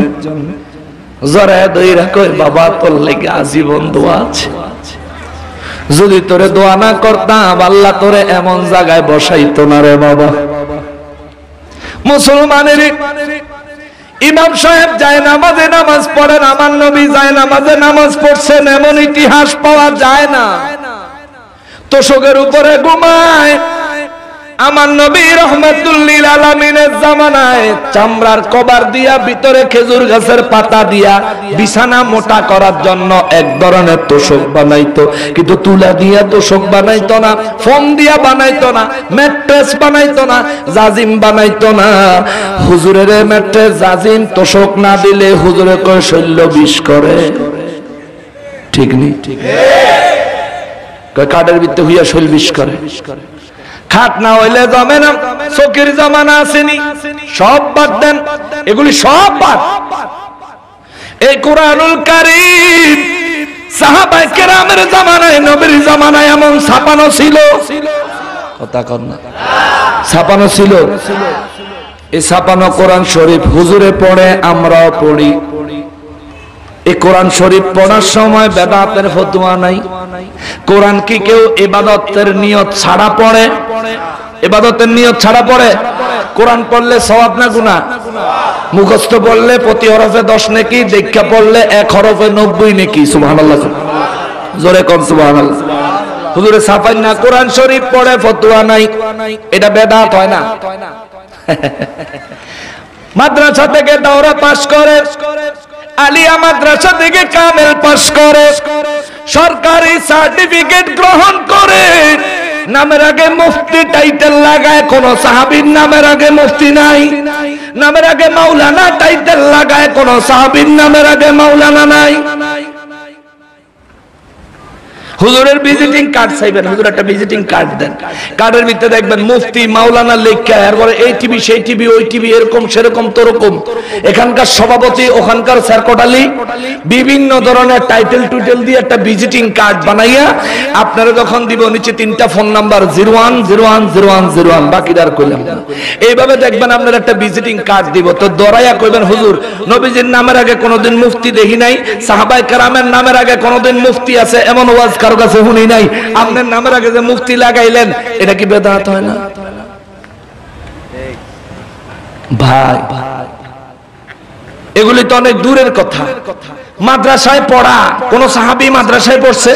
জরায় দইরা কই বাবা তোর লাগি আজীবন দোয়া আছে, যদি তোরে দোয়া না করতাম আল্লাহ তোরে এমন জায়গায় বসাইতো না রে বাবা। মুসলমানের ইমাম সাহেব যায় নামাজে নামাজ পড়েন, আমার নবী যায় নামাজে নামাজ পড়ছেন, এমন ইতিহাস পাওয়া যায় না। তোশকের উপরে ঘুমায়। আমার নবী রাহমাতুল লিল আলামিনের জামানায় চামড়ার কভার দিয়া ভিতরে খেজুর গাছের পাতা দিয়া বিছানা মোটা করার জন্য এক ধরনের তোশক বানাইতো, কিন্তু তুলা দিয়া তোশক বানাইতো না, ফোম দিয়া বানাইতো না, ম্যাট্রেস বানাইতো না, জাজিম বানাইতো না। হুজুরের ম্যাট্রেস জাজিম তোশক না দিলে হুজুরে কয় শৈল্য বিষ করে। ঠিক নেই? কয় কাঠের ভিতরে হইয়া শৈল বিষ করে। খাট না হইলে জমে না। চকির জামানা আসেনি, সব বাদ দেন, এগুলি সব বাদ। এই কোরআনুল কারীম সাহাবায়ে কেরামের জামানায়, নবীর জামানায় এমন ছাপানো ছিল। কথা কর না? ছাপানো ছিল। এই ছাপানো কোরআন শরীফ হুজুরে পড়ে, আমরাও পড়ি। এই কোরআন শরীফ পড়ার সময় বেদাতের ফতোয়া নাই। কোরআন কি কেউ ইবাদতের নিয়ত ছাড়া পড়ে? ইবাদতের নিয়ত ছাড়া পড়ে? কোরআন পড়লে সওয়াব না গুনাহ? মুখস্থ পড়লে প্রতি হরফে 10 নেকি, দীক্ষা পড়লে 1 হরফে 90 নেকি। সুবহানাল্লাহ, জোরে কোন সুবহানাল্লাহ। হুজুরে ছাপাই না, কোরআন শরীফ পড়ে, ফতোয়া নাই, এটা বেদাত হয় না? মাদ্রাসা থেকে দাওরা পাস করে, আলিয়া মাদ্রাসা থেকে কামেল পাস করে, সরকারি সার্টিফিকেট গ্রহণ করে, নামের আগে মুফতি টাইটেল লাগায়, কোন সাহাবীর নামের আগে মুফতি নাই। নামের আগে মাওলানা টাইটেল লাগায়, কোন সাহাবীর নামের আগে মাওলানা নাই। হুজুরের ভিজিটিং কার্ড চাইবেন, হুজুর একটা ভিজিটিং কার্ড দেন, কার্ডের ভিতরে দেখবেন মুফতি মাওলানা লেখা, এরপরে এই টিভি সেই টিভি ওই টিভি এরকম সেরকম তোরকম, এখানকার সভাপতি ওখানকার স্যারকোটালি বিভিন্ন ধরনের টাইটেল টুইটেল দিয়ে একটা ভিজিটিং কার্ড বানাইয়া আপনারা যখন দিব নিচে 3টা ফোন নাম্বার 01010101 বাকিদার কইলাম না, এইভাবে দেখবেন আপনার একটা ভিজিটিং কার্ড দিব। তো দরাইয়া কইবেন হুজুর নবীজির নামের আগে কোনোদিন মুফতি দেখি নাই, সাহাবায়ে কেরামের নামের আগে কোনোদিন মুফতি আছে এমন ওয়াজ কারো কাছে শুনি নাই, আপনার নামের আগে যে মুফতি লাগাইলেন এটা কি বেদাত হয় না? ভাই এগুলি তো অনেক দূরের কথা। মাদ্রাসায় পড়া, কোন সাহাবী মাদ্রাসায় পড়ছে?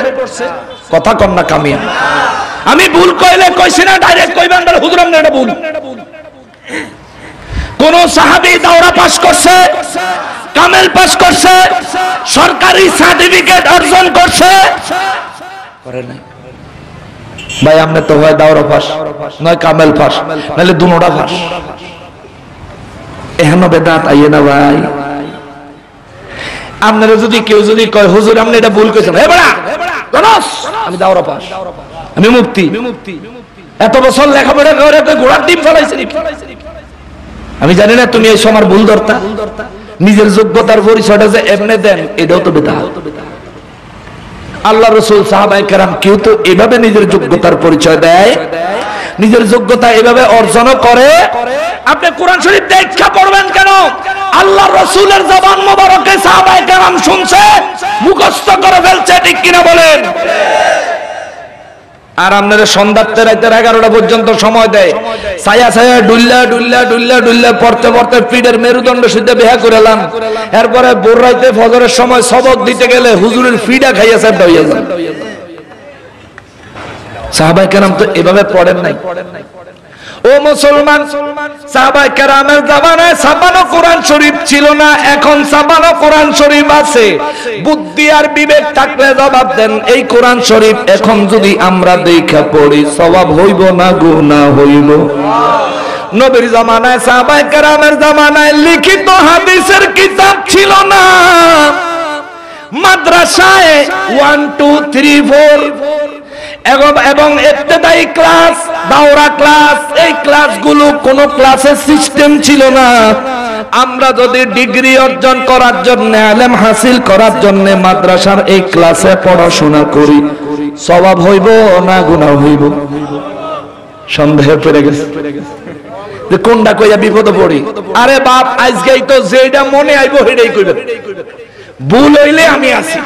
কথা কন না কামিয়া। আমি ভুল কইলে কইছি না, ডাইরেক্ট কইবেন হুজুর আপনি এটা ভুল। কোন সাহাবী দাওরা পাস করছে, কামেল পাস করছে, সরকারি সার্টিফিকেট অর্জন করছে? করে নাই ভাই। আপনি তো হয় দাওরা পাস নয় কামেল পাস, নাহলে দুনোটা পাস। এহেন বেদাত আইয়ে না ভাই। আপনারা যদি কেউ যদি কয় হুজুর আপনি এটা ভুল কইছেন, হে বড়া জানোস আমি দাওরা পাস, আমি মুফতি, এত বছর লেখাপড়া করে ঘোড়ার ডিম ফলাইছি, আমি জানি না তুমি এই সময় ভুল ধরতা। নিজের যোগ্যতার পরিচয়টা যে এমনি দেন এটাও তো বেদাত। আল্লাহ রাসূল সাহাবায়ে কেরাম কেউ তো এভাবে নিজের যোগ্যতার পরিচয় দেয়, নিজের যোগ্যতা এভাবে অর্জন করে। আপনি কোরআন শরীফ দেখা পড়বেন কেন? আল্লাহ রাসূলের জবান মোবারকে সাহাবায়ে কেরাম শুনছে, মুখস্থ করে ফেলছে, ঠিক কিনা বলেন? আর আপনারা সন্ধ্যাতে রাতে 11টা পর্যন্ত সময় দেয়, ছায়া ছায়া ডুল্লা ডুল্লা ডুল্লা ডুল্লা পড়তে পড়তে পিঠের মেরুদণ্ড সিদ্ধে বেহা করেলাম। এরপরে ভোর রাতে ফজরের সময় সবক দিতে গেলে হুজুরের ফিডা খাইয়া সাহেব হইয়া যান। সাহাবায়ে কেরাম তো এভাবে পড়েন নাই। ও মুসলমান, সাহাবায়ে কেরামের জামানায় ছাপানো কোরআন শরীফ ছিল না, এখন ছাপানো কোরআন শরীফ আছে। বুদ্ধি আর বিবেক থাকলে জবাব দেন, এই কোরআন শরীফ এখন যদি আমরা দেখা পড়ি সওয়াব হইব না গুনাহ হইব? নবীর জামানায় সাহাবায়ে কেরামের জামানায় লিখিত হাদিসের কিতাব ছিল না। মাদ্রাসায় 1 2 3 4 এবং ইবতেদায়ী ক্লাস, দাওরা ক্লাস, এই ক্লাসগুলো কোন ক্লাসের সিস্টেম ছিল না। আমরা যদি ডিগ্রি অর্জন করার জন্য, ইলম হাসিল করার জন্য মাদ্রাসার এই ক্লাসে পড়াশোনা করি, সওয়াব হইব না গুনাহ হইব? সন্দেহ পড়ে গেছে যে কোনটা কইয়া বিপদে পড়ি। আরে বাপ, আজকেই তো যেটা মনে আইবো সেটাই কইবেন। ভুল হইলে আমি আছি,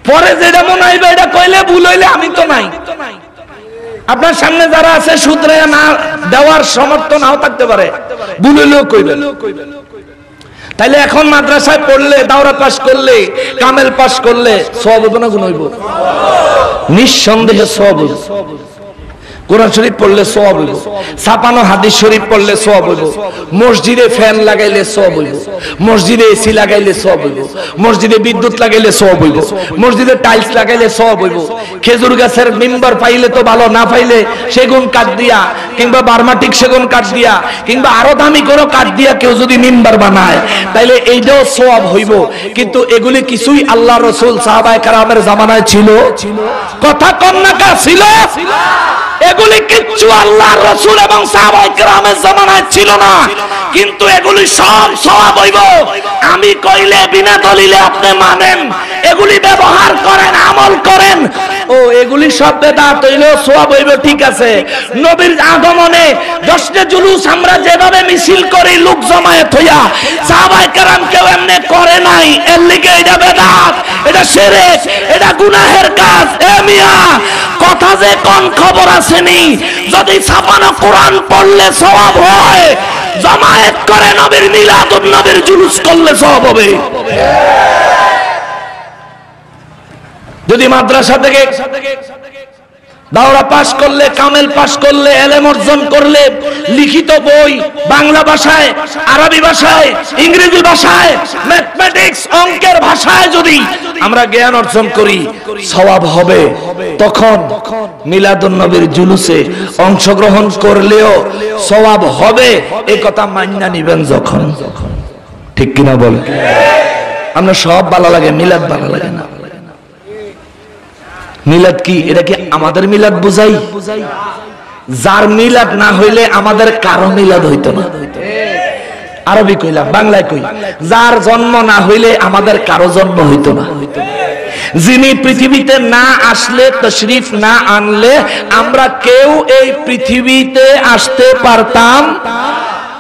পরে যেটা মনে হইবে এটা কইলে ভুল হইলে আমি তো নাই। আপনার সামনে যারা আছে শুধরে না দেওয়ার সমর্থন নাও থাকতে পারে, ভুল হইলেও কইবেন। তাইলে এখন মাদ্রাসায় পড়লে, দাওরা পাস করলে, কামেল পাস করলে সওয়াব হবে না গুনাহ হইব? নিঃসন্দেহে সওয়াব হইব। কোরআন শরীফ পড়লে সওয়াব হইব, ছাপানো হাদিস শরীফ পড়লে সওয়াব হইব, মসজিদে ফ্যান লাগাইলে সওয়াব হইব, মসজিদে এসি লাগাইলে সওয়াব হইব, মসজিদে বিদ্যুৎ লাগাইলে সওয়াব হইব, মসজিদে টাইলস লাগাইলে সওয়াব হইব। খেজুর গাছের মিম্বার পাইলে তো ভালো, না পাইলে সেগুন কাঠ দিয়া কিংবা বার্মাটিক সেগুন কাঠ দিয়া কিংবা আরো দামি কোনো কাঠ দিয়া কেউ যদি মিম্বার বানায় তাইলে এইটাও সওয়াব হইব। কিন্তু এগুলি কিছুই আল্লাহ রাসূল সাহাবায়ে কেরামের জামানায় ছিল? কথা কম না কা ছিল? এগুলি কিচ্ছু আল্লাহর রাসূল এবং সাহাবায়ে কেরামের জামানায় ছিল না, কিন্তু এগুলি সব সওয়াব হইব। আমি কইলে বিনা দলিলে আপনি মানেন, এগুলি ব্যবহার করেন, আমল করেন, ও এগুলি সব বেদাত হইলেও সওয়াব হইব, ঠিক আছে। নবীর আগমনে জশ্নে জুলুস আমরা যেভাবে মিছিল করি লোক জমায়েত হইয়া, সাহাবায়ে কেরাম কেউ এমনি করে নাই, এর লিগে এটা বেদাত, এটা শিরক, এটা গুনাহের কাজ। এ মিয়া কথা যে কোন খবর আসেনি, যদি ছাপানো কোরআন পড়লে সওয়াব হয়, জামায়াত করে নবীর মিলাদুন নবীর জুলুস করলে সওয়াব হবে। যদি মাদ্রাসা থেকে দাওরা পাস করলে, কামেল পাস করলে, ইলম অর্জন করলে, লিখিত বই বাংলা ভাষায়, আরবি ভাষায়, ইংরেজি ভাষায়, ম্যাথমেটিক্স অঙ্কের ভাষায় যদি আমরা জ্ঞান অর্জন করি সওয়াব হবে। তখন মিলাদুন নবীর জুলুসে অংশগ্রহণ করলেও সওয়াব হবে, এই কথা মান্না নিবেন যখন। ঠিক কিনা বল? আমরা সব ভালো লাগে, মিলাদ ভালো লাগে না। মিলাদ কি? এটা কি আমাদের মিলাদ বুঝাই? যার মিলাদ না হইলে আমাদের কারো মিলাদ হইতো না। আরবি কইলাম, বাংলায় কই, যার জন্ম না হইলে আমাদের কারো জন্ম হইতো না। যিনি পৃথিবীতে না আসলে, তশরিফ না আনলে আমরা কেউ এই পৃথিবীতে আসতে পারতাম।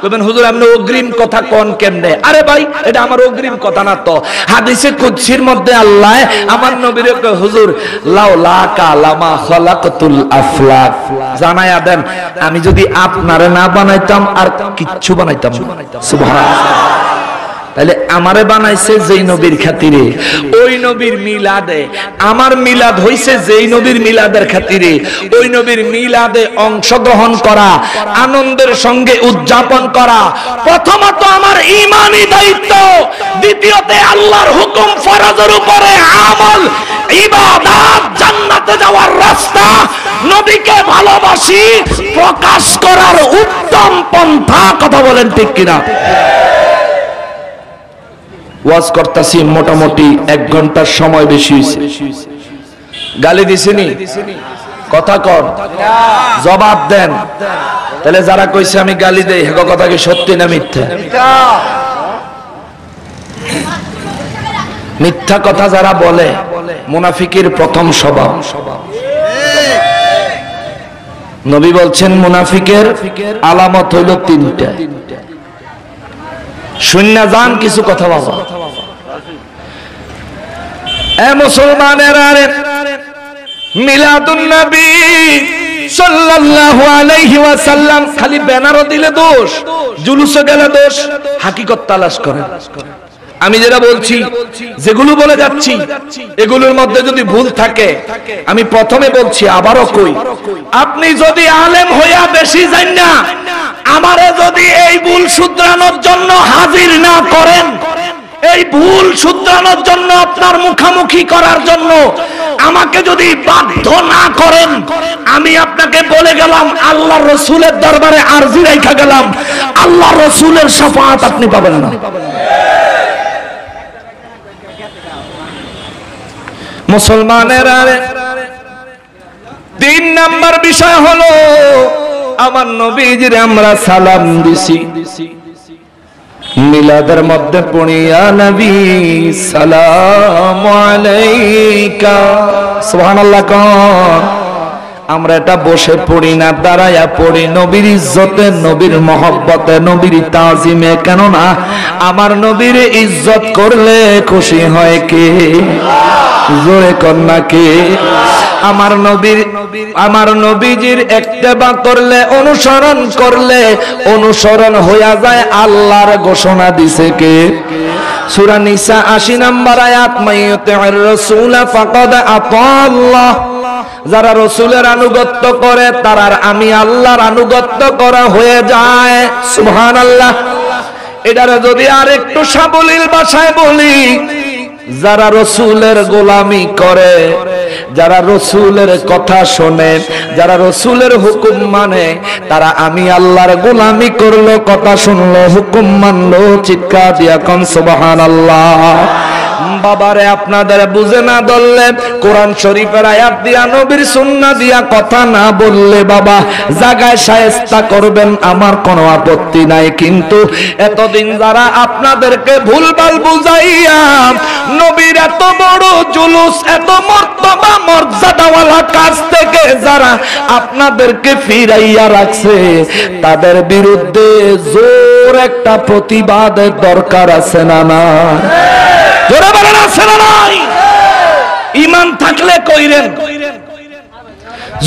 বলবেন হুজুর আপনি অগ্রিম কথা কোন কেমনে? আরে ভাই এটা আমার অগ্রিম কথা না তো। হাদিসে কুদসির মধ্যে আল্লাহ আমার নবীর কয়, হুজুর লাউলা কালামা খালাকাতুল আফলাক, জানায়া দেন আমি যদি আপনারে না বানাইতাম আর কিচ্ছু বানাইতাম না। সুবহানাল্লাহ। তাহলে আমারে বানাইছে যেই নবীর খাতিরে, ওই নবীর মিলাদে, আমার মিলাদ হইছে যেই নবীর মিলাদের খাতিরে, ওই নবীর মিলাদে অংশগ্রহণ করা, আনন্দের সঙ্গে উদযাপন করা প্রথমত আমার ঈমানি দায়িত্ব, দ্বিতীয়তে আল্লাহর হুকুম ফরজের উপরে আমল, ইবাদত, জান্নাতে যাওয়ার রাস্তা, নবীকে ভালোবাসি প্রকাশ করার উত্তম পন্থা। কথা বলেন ঠিক কিনা? ওয়াজ করতেছি মোটামুটি 1 ঘন্টার সময় বেশি হয়েছে। গালি দিছিনি? কথা কর, জবাব দেন। তাহলে যারা কইছে আমি গালি দেই, হেগো কথা কি সত্যি না মিথ্যা? মিথ্যা কথা যারা বলে মুনাফিকের প্রথম স্বভাব। নবী বলছেন মুনাফিকের আলামত হইল 3টা। শূন্য যান কিছু কথা বাবা। এ মুসলমানের, মিলাদুন নবী সাল্লাল্লাহু আলাইহি ওয়াসাল্লাম খালি ব্যানারও দিলে দোষ, জুলুসে গেলে দোষ, হাকিকত তালাশ করেন। আমি যেটা বলছি, যেগুলো বলে যাচ্ছি, এগুলোর মধ্যে যদি ভুল থাকে আমি প্রথমে বলছি, আবারও কই, আপনি যদি আলেম হইয়া বেশি জান না, আমারে যদি এই ভুল শুধরানোর জন্য হাজির না করেন, এই ভুল শুধরানোর জন্য আপনার মুখামুখি করার জন্য আমাকে যদি বাধ্য না করেন, আমি আপনাকে বলে গেলাম আল্লাহর রাসূলের দরবারে আরজি রাখা গেলাম, আল্লাহর রাসূলের শাফাআত আপনি পাবেন না। মুসলমানের 3 নাম্বার বিষয় হলো আমার নবীজির আমরা সালাম দিছি, মিলাদের মধ্যে পড়িয়া নবী সালামু আলাইকা, সুবহানাল্লাহ কোন। আমরা এটা বসে পড়ি না, দাঁড়ায়া পড়ি, নবীর ইজ্জতে, নবীর মহব্বতে, নবীর তাজিমে। কেননা আমার নবীর ইজ্জত করলে খুশি হয় কে? জোরে কন্যা কে? আমার নবীজির ইত্তেবা করলে, অনুসরণ করলে অনুসরণ হইয়া যায়। আল্লাহর ঘোষণা দিছে কে? সূরা নিসা 80 নম্বর আয়াত, মাইয়ুতির রাসূলা ফাকাদ আতাল্লাহ, যারা রাসূলের আনুগত্য করে তারার আমি আল্লাহর আনুগত্য করা হয়ে যায়। সুবহানাল্লাহ। এটারে যদি আরেকটু সাবলীল ভাষায় বলি, যারা রাসূলের গোলামি করে, যারা রাসূলের কথা শোনে, যারা রাসূলের হুকুম মানে, তারা আমি আল্লাহর গোলামি করলো, কথা শুনলো, হুকুম মানলো। চিৎকার দিয়া কোন সুবহানাল্লাহ। বাবারে আপনাদের বুঝে না ধরলে, কোরআন শরীফের আয়াত দিয়া, নবীর সুন্নাহ দিয়া কথা না বললে বাবা জায়গায় শায়েস্তা করবেন, আমার কোনো আপত্তি নাই। কিন্তু এতদিন যারা আপনাদেরকে ভুলভাল বুঝাইয়া নবীর এত বড় জুলুস, এত মর্তবা মর্যাদাওয়ালা কাজ থেকে যারা আপনাদেরকে ফিরাইয়া রাখছে, তাদের বিরুদ্ধে জোর একটা প্রতিবাদের দরকার আছে না? না জোরে বলেন আছে না নাই? ঈমান থাকলে কইরেন,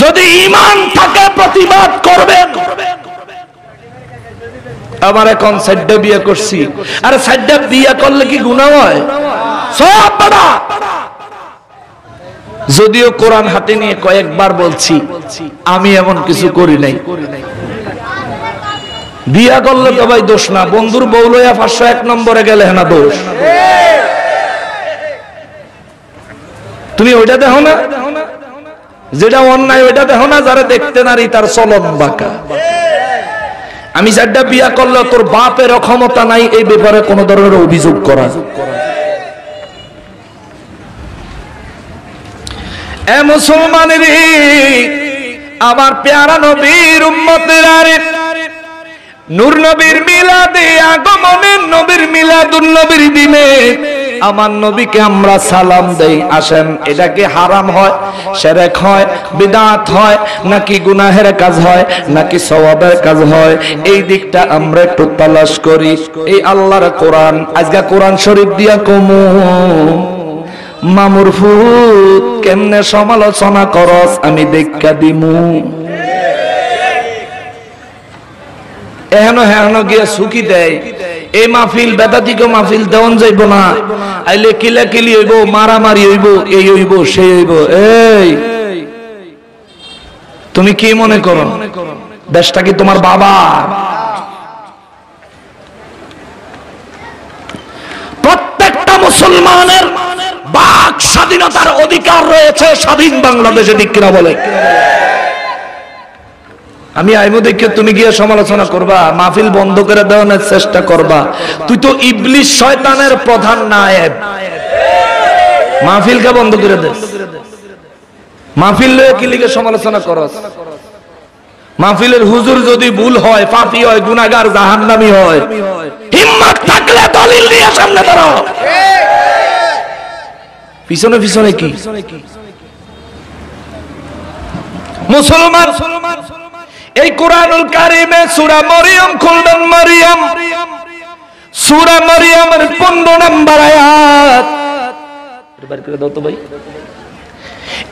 যদি ঈমান থাকে প্রতিবাদ করবেন। আমার এখন সাইডে বিয়ে করছি, আরে সাইডে বিয়ে করলে কি গুনাহ হয়? সব বাবা। যদিও কোরআন হাতে নিয়ে কয়েকবার বলছি আমি এমন কিছু করি নাই। বিয়া করলে তো ভাই দোষ না, বন্ধুর বউ লইয়া 501 নম্বরে গেলে না দোষ। তুমি ওইটা দেখো না, যেটা অন্যায় ওইটা দেখো না, যারা দেখতে নারী তার চলন বাঁকা। আমি যারটা বিয়া করলে তোর বাপের ক্ষমতা নাই এই ব্যাপারে কোন ধরনের অভিযোগ করা। এ মুসলমানেরা, আমার প্যারা নবীর উম্মতেরা, নূর নবীর মিলাদে আগমনের নবীর মিলাদুন নবীর দিনে আমার নবীকে আমরা সালাম দেই। আসেন, এটা কি হারাম হয়, শিরক হয়, বিদআত হয়, নাকি গুনাহের কাজ হয়, নাকি সওয়াবের কাজ হয়? এই দিকটা আমরা একটু তালাশ করি। এই আল্লাহর কোরআন, আজকে কোরআন শরীফ দিয়া কমু মামুর ফুত কেমনে সমালোচনা করস আমি দেখা দিমু। এহেন হেন গিয়ে সুখী দেয়। এই মাহফিল বেদাতিকে মাহফিল দেওয়ান যাইব না, আইলে কিলা কিলি হইব, মারামারি হইব, এই হইব সেই হইব। এই তুমি কি মনে করো দেশটা কি তোমার বাবা? প্রত্যেকটা মুসলমানের বাক স্বাধীনতার অধিকার রয়েছে স্বাধীন বাংলাদেশে, ঠিক কিনা বলে? আমি আইমু দেখে তুমি গিয়ে সমালোচনা করবা, মাহফিল বন্ধ করে দেওয়ার চেষ্টা করবা। তুই তো ইবলিস শয়তানের প্রধান নায়েব, মাহফিলকে বন্ধ করে দে। মাহফিল লয়ে কি লিগে সমালোচনা করস? মাহফিলের হুজুর যদি ভুল হয়, পাপী হয়, গুনাহগার, জাহান্নামী হয়, হিম্মত থাকলে দলিল নিয়ে সামনে দাঁড়াও। পিছনে পিছনে কি মুসলমান? এই কোরআনুল কারীমে সূরা মরিয়ম খুলবেন। মরিয়ম, সূরা মরিয়মের 15 নম্বর আয়াত। এবার করে দাও তো ভাই।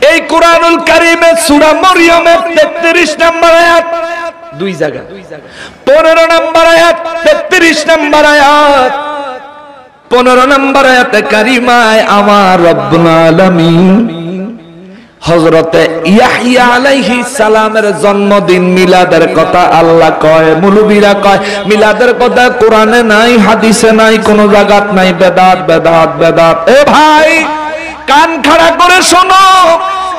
এই কোরআনুল কারীমে সূরা মরিয়মের 33 নম্বর আয়াত, দুই জায়গা, 15 নম্বর আয়াত, 33 নম্বর আয়াত। 15 নম্বর আয়াতে কারিমায় আমার রব্বুল আলামিন হযরতে ইয়াহইয়া আলাইহিস সালামের জন্মদিন মিলাদের কথা আল্লাহ কয়, মুলবিরা কয় মিলাদের কথা কোরআনে নাই, হাদিসে নাই, কোন জায়গাত নাই, বেদাত বেদাত বেদাত। এ ভাই কান খাড়া করে শোনো,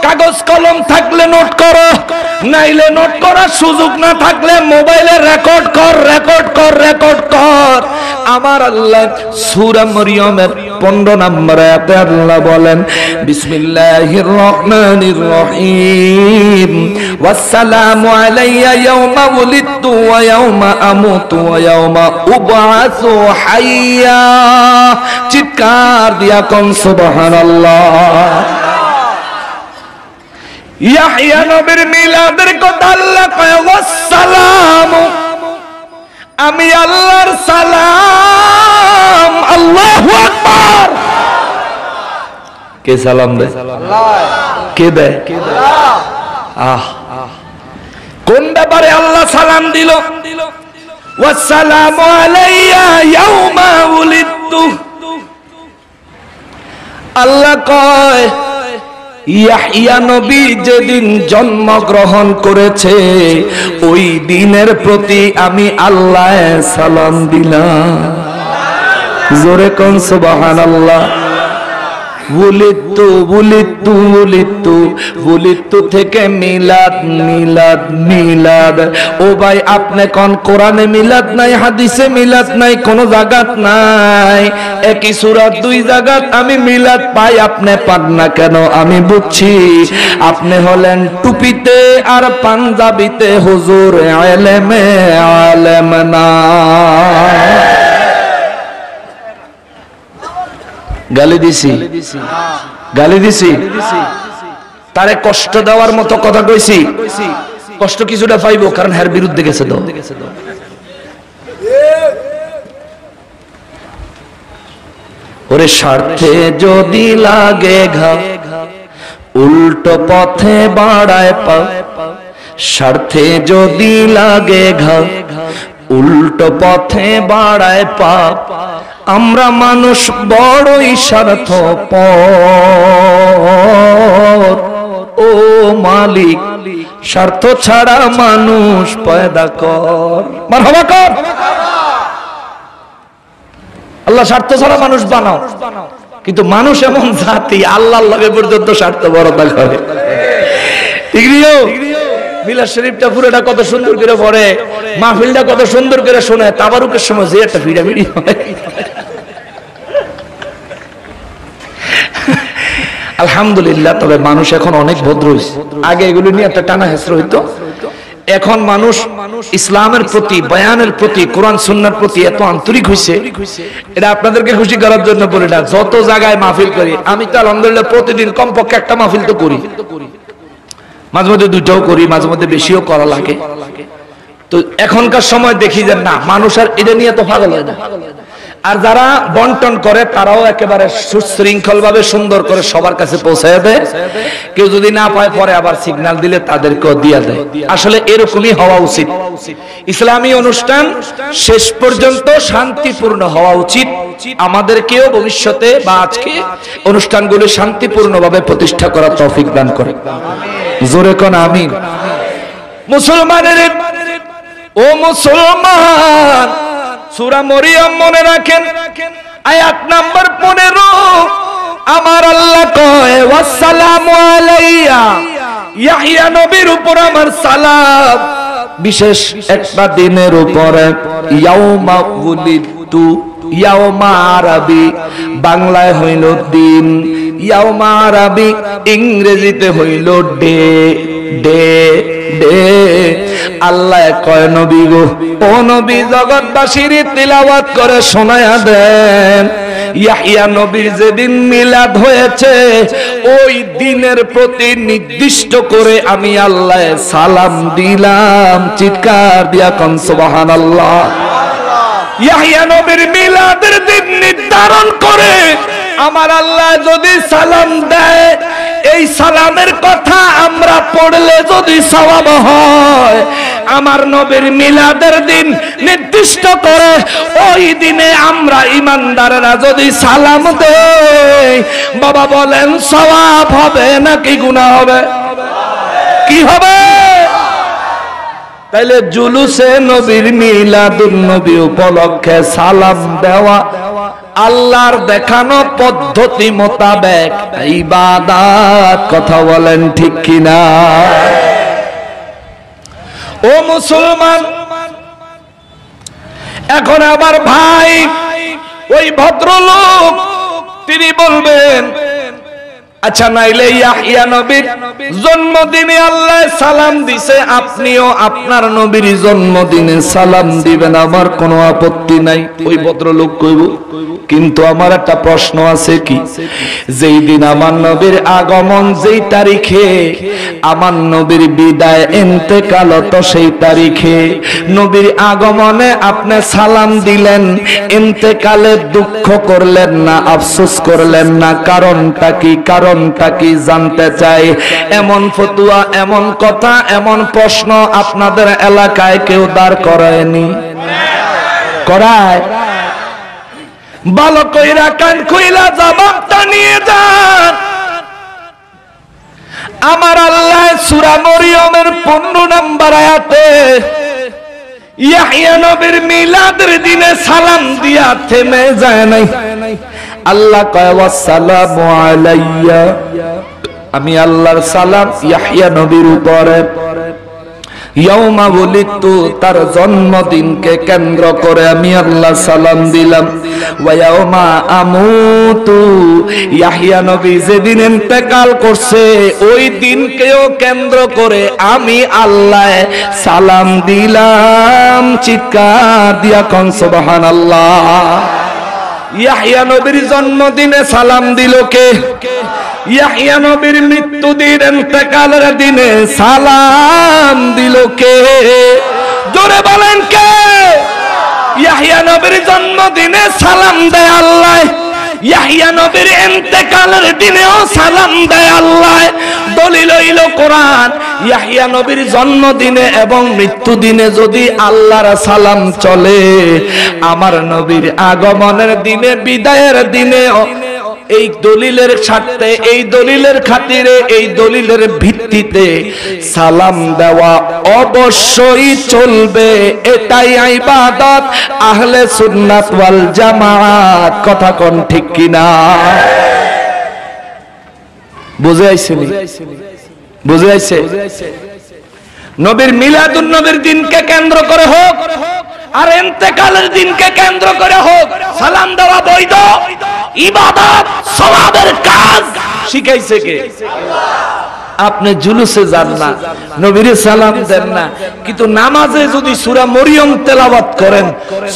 কাগজ কলম থাকলে নোট করো, নাইলে নোট করার সুযোগ না থাকলে মোবাইলে রেকর্ড কর, রেকর্ড কর, রেকর্ড কর। আমার আল্লাহ সূরা মরিয়মের 15 নম্বর আয়াতে আল্লাহ বলেন, বিসমিল্লাহির রহমানির রহিম, ওয়াসসালামু আলাইয়া ইয়াওমা উলিদতু ওয়া ইয়াওমা আমুতু ওয়া ইয়াওমা উবআসু হাইয়া। চিৎকার দিয়া কোন সুবহানাল্লাহ। ইয়াহইয়া নবীর মিলাদের কথা আল্লাহ কয়, ওয়াসসালামু, আমি আল্লাহর সালাম। আল্লাহু আকবার। কে সালাম দেয়? আল্লাহ। কে দেয়? আল্লাহ। কোন ব্যাপারে আল্লাহ সালাম দিল? ওয়াসসালামু আলাইয়া ইয়াওমা উলিদতু। আল্লাহ কয় ইয়াহইয়া নবী যেদিন জন্মগ্রহণ করেছে ওই দিনের প্রতি আমি আল্লাহ সালাম দিলাম। জোরে কোন সুবহানাল্লাহ। বুলিতু বুলিতু বুলিতু, বুলিতু থেকে মিলাদ, মিলাদ, মিলাদ। ও ভাই আপনি কোন কোরআনে মিলাদ নাই, হাদিসে মিলাদ নাই, কোন জায়গাত নাই। একই সূরা দুই জায়গাত আমি মিলাদ পাই, আপনি পান না কেন? আমি বুঝছি আপনি হলেন টুপিতে আর পাঞ্জাবিতে হুজুর, ইলমে আলেম না। গালি দিছি, গালি দিছি, তারে কষ্ট দেওয়ার মতো কথা কইছি। কষ্ট কিছুটা পাইবো, কারণ এর বিরুদ্ধে গেছে তো। ওরে স্বার্থে যদি লাগে ঘা, উল্টো পথে বাড়ায় পা। স্বার্থে যদি লাগে ঘা, উল্টো পথে বাড়ায় পা। আমরা মানুষ বড়ই স্বার্থপর, ও মালিক স্বার্থ ছাড়া মানুষ পয়দা কর। মারহাবা কর। আল্লাহ স্বার্থ ছাড়া মানুষ বানাও, কিন্তু মানুষ এমন জাতি আল্লাহর লগে পর্যন্ত স্বার্থপরতা করে। ঠিক নিও। মিলাদ শরীফটা পুরোটা কত সুন্দর করে পড়ে, মাহফিলটা কত সুন্দর করে শোনে, তাবারুকের সময় যে একটা ভিড়াভিড়ি হয়। আলহামদুলিল্লাহ। তবে মানুষ এখন অনেক ভদ্র হয়েছে, আগে এগুলো নিয়ে একটা টানা হেসরা হইতো। এখন মানুষ ইসলামের প্রতি, বয়ানের প্রতি, কোরআন সুন্নাহর প্রতি এত আন্তরিক হয়েছে, এটা আপনাদেরকে খুশি করার জন্য বলি না। যত জায়গায় মাহফিল করি, আমি তো আলহামদুলিল্লাহ প্রতিদিন কমপক্ষে একটা মাহফিল তো করি, মাঝে মধ্যে দুটাও করি, মাঝে মধ্যে বেশিও করা লাগে। তো এখনকার সময় দেখি যে না, মানুষ আর এটা নিয়ে তো পাগল হয় না। আর যারা বন্টন করে তারাও একেবারে সুশৃঙ্খল ভাবে সুন্দর করে সবার কাছে পৌঁছায় দেয়। কেউ যদি না পায় পরে আবার সিগন্যাল দিলে তাদেরকেও দিয়ে দেয়। আসলে এরকমই হওয়া উচিত। ইসলামী অনুষ্ঠান শেষ পর্যন্ত শান্তিপূর্ণ হওয়া উচিত। আমাদেরকেও ভবিষ্যতে বা আজকে অনুষ্ঠানগুলো শান্তিপূর্ণভাবে প্রতিষ্ঠা করার তৌফিক দান করে। জোরে কোন আমিন। মুসলমানের, ও মুসলমান, সূরা মরিয়ম মনে রাখেন, আয়াত নাম্বার 15। আমার আল্লাহ কয়, ওয়াসসালামু আলাইয়া, ইয়াহইয়া নবীর উপর আমার সালাম, বিশেষ একটা দিনের উপরে। ইয়াউমা উলিদতু, ইয়াউমা আরাবি বাংলায় হইল দিন, ইয়াউমা আরাবি ইংরেজিতে হইল ডে। ডে ডে আল্লাহ কয়, নবী গো, ও নবী, জগৎবাসীর তিলাওয়াত করে শোনায়া দেন, ইয়াহইয়া নবীর যেদিন মিলাদ হয়েছে ওই দিনের প্রতি নির্দিষ্ট করে আমি আল্লাহ সালাম দিলাম। চিৎকার দিয়া কোন সুবহানাল্লাহ। ইয়াহইয়া নবীর মিলাদের দিন নির্ধারণ করে আমার আল্লাহ যদি সালাম দেয়, এই সালামের কথা আমরা পড়লে যদি সওয়াব হয়, আমার নবীর মিলাদের দিন নির্দিষ্ট করে ওই দিনে আমরা ইমানদাররা যদি সালাম দেই, বাবা বলেন সওয়াব হবে নাকি গুনাহ হবে? কি হবে? তাইলে জুলুসে নবীর মিলাদুন নবী উপলক্ষে সালাম দেওয়া আল্লাহর দেখানো পদ্ধতি মোতাবেক ইবাদত। কথা বলেন ঠিক কিনা? ও মুসলমান, এখন আবার ভাই ওই ভদ্রলোক তিনি বলবেন, আচ্ছা নাইলে ইয়াহইয়া নবীর জন্মদিনে আল্লাহ সালাম দিছে, আপনিও আপনার নবীর জন্মদিনে সালাম দিবেন, আমার কোনো আপত্তি নাই। ওই ভদ্রলোক কইব, কিন্তু আমার একটা প্রশ্ন আছে, কি যেই দিন আমার নবীর আগমন, যেই তারিখে আমার নবীর বিদায় ইন্তেকাল, তো সেই তারিখে নবীর আগমনে আপনি সালাম দিলেন, ইন্তেকালে দুঃখ করলেন না, আফসোস করলেন না, কারণটা কি? কারণটা কি জানতে চাই। এমন ফতুয়া, এমন কথা, এমন প্রশ্ন আপনাদের এলাকায় কেউ দাঁড় করায়নি? করায়? ভালো কইরা কান খুইলা জবাবটা নিয়ে যান। আমার আল্লাহ সূরা মরিয়মের 15 নম্বর আয়াতে ইয়াহইয়া নবীর মিলাদের দিনে সালাম দিয়া থেমে যায় নাই। আল্লাহ কয়, ওয়াসসালামু আলাইয়া, আমি আল্লাহর সালাম ইয়াহইয়া নবীর উপরে। ইয়াউমা উলিদতু, তার জন্মদিনকে কেন্দ্র করে আমি আল্লাহ সালাম দিলাম। ওয়া ইয়াউমা আমুতু, ইয়াহইয়া নবী যেদিন ইন্তেকাল করছে ওই দিনকেও কেন্দ্র করে আমি আল্লাহ সালাম দিলাম। চিৎকার দিয়া কোন সুবহানাল্লাহ। ইয়াহইয়া নবীর জন্মদিনে সালাম দিল কে? ইয়াহইয়া নবীর মৃত্যু দিন, ইন্তেকালের দিনে সালাম দিল কে? জোরে বলেন কে? ইয়াহইয়া নবীর জন্মদিনে সালাম দেয় আল্লাহ, ইয়াহইয়া নবীর ইন্তেকালের দিনেও সালাম দেয় আল্লাহ। দলিল হইল কোরআন। ইয়াহইয়া নবীর জন্মদিনে এবং মৃত্যু দিনে যদি আল্লাহর সালাম চলে, আমার নবীর আগমনের দিনে, বিদায়ের দিনে এই দলিলের স্বার্থে, এই দলিলের খাতিরে, এই দলিলের ভিত্তিতে সালাম দেওয়া অবশ্যই চলবে। এটাই ইবাদত আহলে সুন্নাত ওয়াল জামাত। কথা কোন ঠিক কিনা? বুঝে আইছে? বুঝে আইছে? নবীর মিলাদুন নবীর দিনকে কেন্দ্র করে হোক আর ইন্তেকালের দিনকে কেন্দ্র করে হোক, সালাম দেওয়া বৈধ, ইবাদত, সওয়াবের কাজ। শিখাইছে কে? আপনি জুলুসে যান না, নবীরে সালাম দেন না, কিন্তু নামাজে যদি সূরা মরিয়ম তেলাওয়াত করেন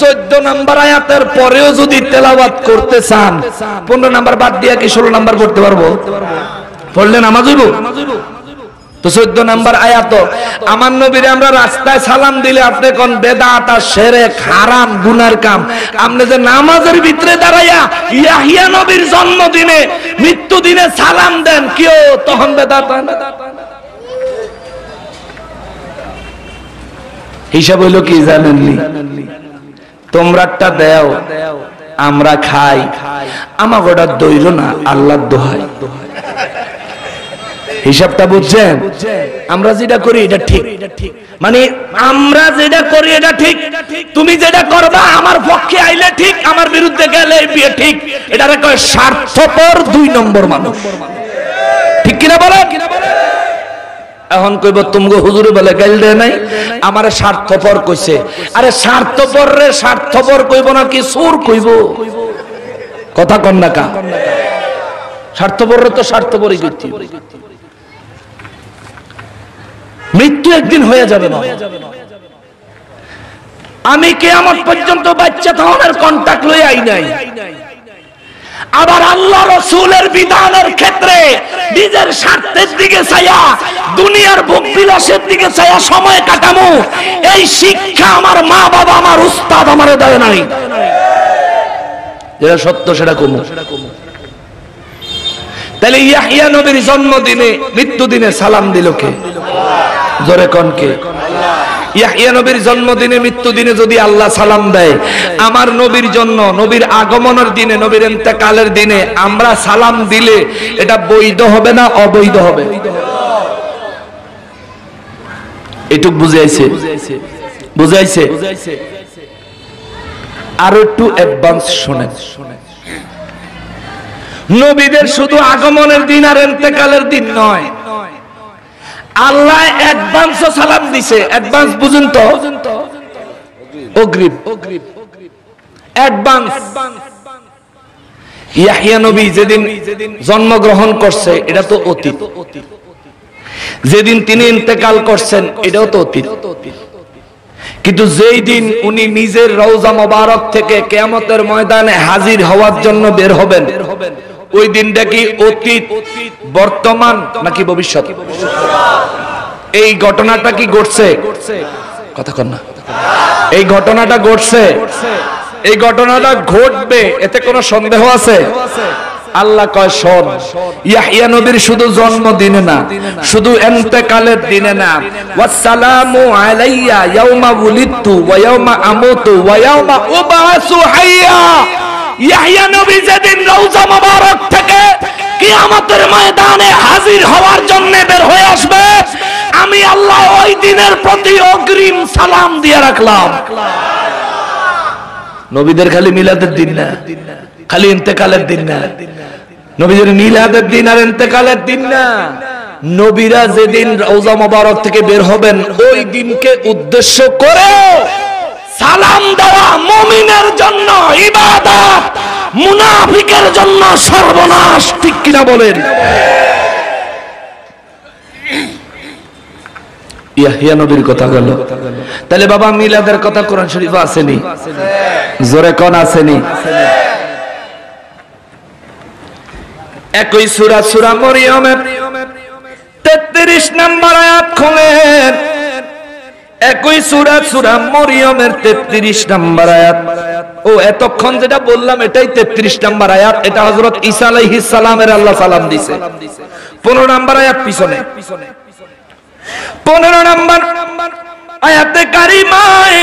14 নম্বর আয়াতের পরেও যদি তেলাওয়াত করতে চান 15 নম্বর বাদ দিয়া কি 16 নম্বর পড়তে পারবো? পড়লে নামাজ হইব তো 14 নম্বর আয়াত। আমার নবীরে আমরা রাস্তায় সালাম দিলে আপনি কোন বেদাত আর শিরক হারাম গুনার কাম, আপনি যে নামাজের ভিতরে দাঁড়াইয়া ইয়াহিয়া নবীর জন্মদিনে মৃত্যুদিনে সালাম দেন কেউ তখন বেদাত হয় না? হিসাব হইল কি জানেননি? তোমরাটা দেও আমরা খাই, আমার গোটা দইল না আল্লাহর দোহাই। হিসাবটা বুঝছেন? আমরা যেটা করি এটা ঠিক, মানে আমরা যেটা করি এটা ঠিক, তুমি যেটা করবা আমার পক্ষে আইলে ঠিক, আমার বিরুদ্ধে গেলে বিয়ে ঠিক। এটারে কয় স্বার্থপর 2 নম্বর মানুষ, ঠিক কিনা বলেন? এখন কইব তুমগো হুজুরে বলে গাইল দেয় নাই, আমারে স্বার্থপর কইছে। আরে স্বার্থপর রে স্বার্থপর কইব না কি সুর কইব? কথা কন না কা? স্বার্থপর রে তো স্বার্থপরই কইতে। মৃত্যু একদিন হয়ে যাবে না। আমি কিয়ামত পর্যন্ত বাচ্চা থাকার কন্টাক্ট লই আই নাই। আবার আল্লাহ রাসূলের বিধানের ক্ষেত্রে নিজের স্বার্থের দিকে চাইয়া, দুনিয়ার ভোগ বিলাসের দিকে চাইয়া সময় কাটামু, এই শিক্ষা আমার মা বাবা আমার উস্তাদ আমারে দেয় নাই। যেটা সত্য সেটা কমু। তাহলে ইয়াহইয়া নবীর জন্মদিনে মৃত্যুদিনে সালাম দিল কে? জোরে কোন কে? ইয়াহইয়া নবীর জন্মদিনে মৃত্যুদিনে যদি আল্লাহ সালাম দেয়, আমার নবীর জন্য নবীর আগমনের দিনে নবীর ইন্তেকালের দিনে আমরা সালাম দিলে এটা বৈধ হবে না অবৈধ হবে? এটুক বুঝাইছে? বুঝাইছে? আর একটু অ্যাডভান্স শুনেন। নবীদের শুধু আগমনের দিন আর ইন্তেকালের দিন নয়, আল্লাহ অ্যাডভান্সও সালাম দিছে। অ্যাডভান্স বুঝুন তো? অগ্রিম, অ্যাডভান্স। ইয়াহইয়া নবী যেদিন জন্মগ্রহণ করছে এটা তো অতীত, যেদিন তিনি ইন্তেকাল করছেন এটাও তো অতীত। কিন্তু যেই দিন উনি নিজের রওজা মোবারক থেকে কিয়ামতের ময়দানে হাজির হওয়ার জন্য বের হবেন, ওই দিনটা কি অতীত, বর্তমান নাকি ভবিষ্যৎ? এই ঘটনাটা কি ঘটছে? কথা কন না। এই ঘটনাটা ঘটছে, এই ঘটনাটা ঘটবে, এতে কোনো সন্দেহ আছে? আল্লাহ কয় শোন, ইয়াহইয়া নবীর শুধু জন্মদিনে না, শুধু ইন্তেকালের দিনে না, ওয়াসসালামু আলাইয়া ইয়াউমা উলিদতু ওয়া ইয়াউমা আমুতু ওয়া ইয়াউমা উবআসু হাইয়া। ইয়াহইয়া নবী যেদিন রওজা মোবারক থেকে কিয়ামতের ময়দানে হাজির হওয়ার জন্য বের হয়ে আসবে, আমি আল্লাহ ওই দিনের প্রতি অগ্রিম সালাম দিয়ে রাখলাম। নবীদের খালি মিলাদের দিন না, খালি ইন্তেকালের দিন না, নবীদের মিলাদের দিন আর ইন্তেকালের দিন না, নবীরা যেদিন রওজা মোবারক থেকে বের হবেন ওই দিনকে উদ্দেশ্য করে সালাম দেওয়া মুমিনের জন্য ইবাদত, মুনাফিকের জন্য সর্বনাশ। ঠিক কিনা বলেন? ইয়াহইয়া নবীর কথা গেল, তাহলে বাবা মিলাদের কথা কোরআন শরীফে আসেনি? জোরে কোন আসেনি? একই সূরা, সূরা মরিয়মের 33 নম্বর আয়াত খুলেন। একই সূরা, সূরা মরিয়মের 33 নম্বর আয়াত। ও এতক্ষণ যেটা বললাম এটাই 33 নম্বর আয়াত। এটা হযরত ঈসা আলাইহিস সালামের আল্লাহ সালাম দিয়েছে। 15 নম্বর আয়াত পিছনে, 15 নম্বর আয়াতে কারিমায়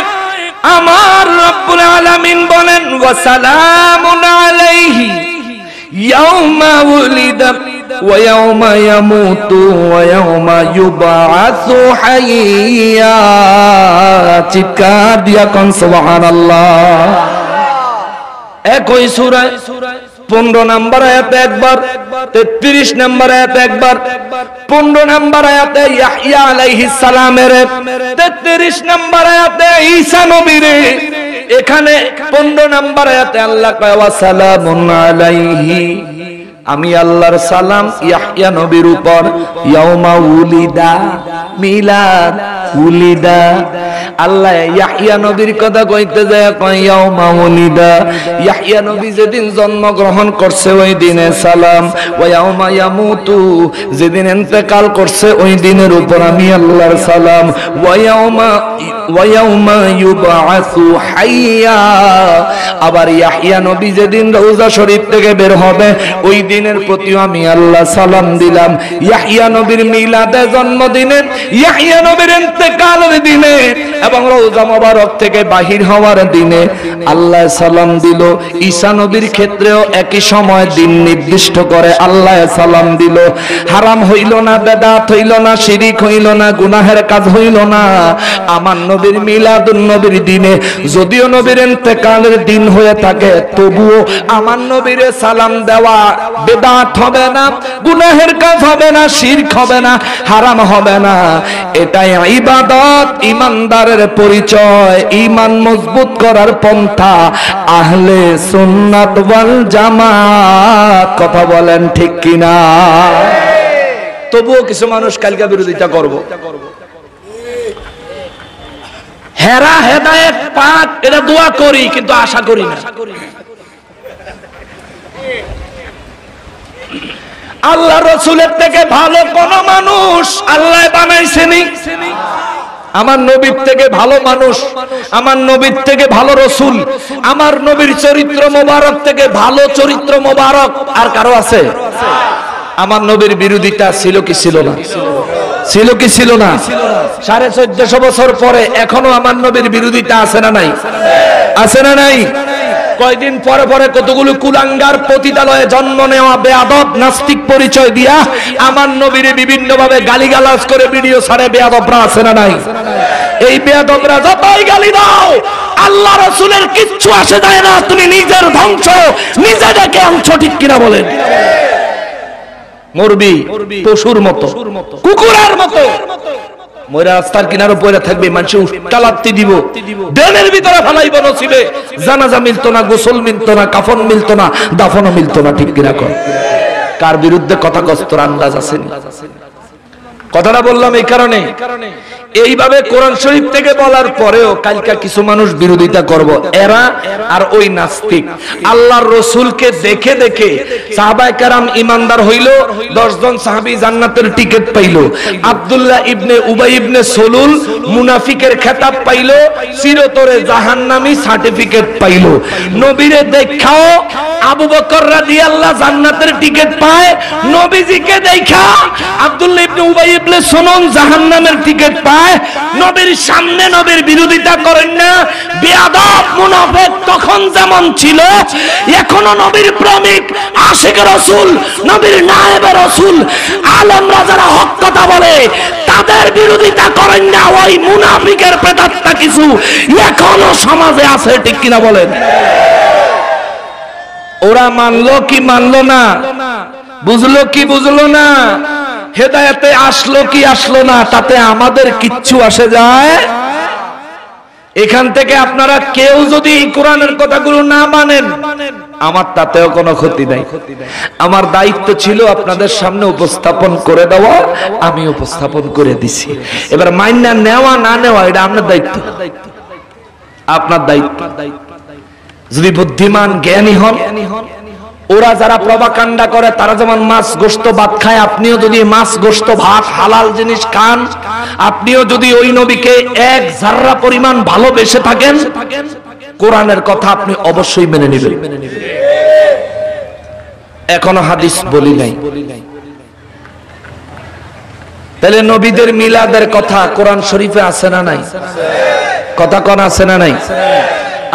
আমার রব্বুল আলামিন বলেন, ওয়া সালামুন আলাইহি ইয়াউমা উলিদা ওয়া ইয়াউমা ইয়ামুতু ওয়া ইয়াউমা ইউবআসু হাইয়্যা। চিৎকার দিয়া কোন সুবহানাল্লাহ। একই সূরা 15 নম্বর আয়াতে একবার, 33 নম্বর আয়াতে একবার। 15 নম্বর আয়াতে ইয়াহইয়া আলাইহিস সালামের, 33 নম্বর আয়াতে ঈসা নবীর। এখানে 15 নম্বর আয়াতে আল্লাহ কয় ওয়া সালামুন আলাইহি, আমি আল্লাহর সালাম ইয়াহইয়া নবীর উপর। ইয়াউমা উলিদা, মিলাদ, উলিদা। আল্লাহ ইয়াহইয়া নবীর কথা কইতে যায় কয় ইয়াউমা উলিদা, ইয়াহইয়া নবী যেদিন জন্মগ্রহণ করছে ওই দিনে সালাম। ওয়া ইয়াউমা ইয়ামুতু, যেদিন ইন্তেকাল করছে ওই দিনের উপর আমি আল্লাহর সালাম। ওয়া ইয়াউমা ইউবআসু হাইয়া, আবার ইয়াহইয়া নবী যেদিন রওজা শরীফ থেকে বের হবে ওই দিনের প্রতিও আমি আল্লাহ সালাম দিলাম। ইয়াহইয়া নবীর মিলাদে, জন্মদিনে, ইয়াহইয়া নবীর ইন্তেকালের দিনে এবং রওজা মোবারক থেকে বাহির হওয়ার দিনে আল্লাহ সালাম দিল। ঈসা নবীর ক্ষেত্রেও একই সময় দিন নির্দিষ্ট করে আল্লাহ সালাম দিল। হারাম হইল না, বেদাত হইল না, শিরিক হইল না, গুনাহের কাজ হইল না। আমার নবীর মিলাদুন নবীর দিনে যদিও নবীর ইন্তেকালের দিন হয়ে থাকে তবুও আমার নবীরে সালাম দেওয়া বেদাত হবে না, গুনাহের কাজ হবে না, শিরক হবে না, হারাম হবে না। এটাই ইবাদত, ইমানদারের পরিচয়, ঈমান মজবুত করার পন্থা আহলে সুন্নাত ওয়াল জামাত। কথা বলেন ঠিক কিনা? তবুও কিছু মানুষ কালকা বিরোধিতা করব। হেরা হেদায়েত পাক এটা দোয়া করি কিন্তু আশা করি না। আল্লাহ রাসূলের থেকে ভালো কোন মানুষ আল্লাহ বানাইছেনি? আমার নবীর থেকে ভালো মানুষ, আমার নবীর থেকে ভালো রাসূল, আমার নবীর চরিত্র মোবারক থেকে ভালো চরিত্র মোবারক আর কারো আছে? আমার নবীর বিরোধিতা ছিল কি ছিল না? ছিল কি ছিল না? 1450 বছর পরে এখনো আমার নবীর বিরোধিতা আছে না নাই? আছে না নাই? কয়দিন পরে পরে কতগুলো কুলাঙ্গার পতিতালয়ে জন্ম নেওয়া বেয়াদব নাস্তিক পরিচয় দিয়া আমার নবীরে বিভিন্ন ভাবে গালিগালাজ করে ভিডিও ছাড়ে বেয়াদবরা আছে না নাই? এই বেয়াদবরা যতই গালি দাও আল্লাহ রাসূলের কিচ্ছু আসে যায় না। তুমি নিজের ধ্বংস নিজে ডেকে আনছো, ঠিক কিনা বলেন? মরবি পশুর মতো, কুকুরের মতো ময়রা রাস্তার কিনারে পড়ে থাকবে, মানুষ উল্টালাত্তি দিব, দেনের ভিতরে ফেলাইব নসিবে। জানাজা মিলতো না, গোসল মিলতো না, কাফন মিলতো না, দাফনও মিলতো না, ঠিক কিনা? কার বিরুদ্ধে কথা কস্তর আন্দাজ আছে? কথাটা বললাম এই কারণে, এইভাবে কোরআন শরীফ থেকে বলার পরেও কালকা কিছু মানুষ বিরোধিতা করব। এরা আর ওই নাস্তিক আল্লাহর রাসূলকে দেখে দেখে সাহাবায়ে কেরাম ঈমানদার হইল। 10 জন সাহাবী জান্নাতের টিকিট পাইল। আব্দুল্লাহ ইবনে উবাই ইবনে সলুল মুনাফিকের খেতাব পাইল, চিরতরে জাহান্নামী সার্টিফিকেট পাইল। নবীরে দেখাও আবু বকর রাদিয়াল্লাহু জান্নাতের টিকিট পায়, নবীজিকে দেখা আব্দুল্লাহ ইবনে উবাই ইবনে সলুল জাহান্নামের টিকিট পায়। নবীর সামনে নবীর বিরোধিতা করেন না। বেয়াদব মুনাফিক তখন যেমন ছিল এখনো নবীর প্রেমিক আশিক রাসূল, নবীর নায়েব রাসূল, আলেমরা যারা হক কথা বলে তাদের বিরোধিতা করেন না। ওই মুনাফিকের প্রেতাত্মা কিছু এখনো সমাজে আছে, ঠিক কিনা বলেন? ওরা মানলো কি মানলো না, বুঝলো কি বুঝলো না, হেদায়েতে আসলো কি আসলো না, তাতে আমাদের কিচ্ছু আসে যায়। এখান থেকে আপনারা কেউ যদি কোরআনের কথাগুলো না মানেন আমার তাতেও কোনো ক্ষতি নাই। আমার দায়িত্ব ছিল আপনাদের সামনে উপস্থাপন করে দেওয়া, আমি উপস্থাপন করে দিছি। এবার মাইনা নেওয়া না নেওয়া এটা আপনার দায়িত্ব, আপনার দায়িত্ব। যদি বুদ্ধিমান জ্ঞানী হন, ওরা যারা প্রভাকাণ্ডা করে তারা যেমন মাছ গোশত ভাত খায়, আপনিও যদি মাছ গোশত ভাত হালাল জিনিস খান, আপনিও যদি ওই নবীকে এক জাররা পরিমাণ ভালোবেসে থাকেন, কোরআনের কথা আপনি অবশ্যই মেনে নেবেন। এখনো হাদিস বলি নাই, তাহলে নবীদের মিলাদের কথা কোরআন শরীফে আছে না নাই? কথা কোন আছে না নাই?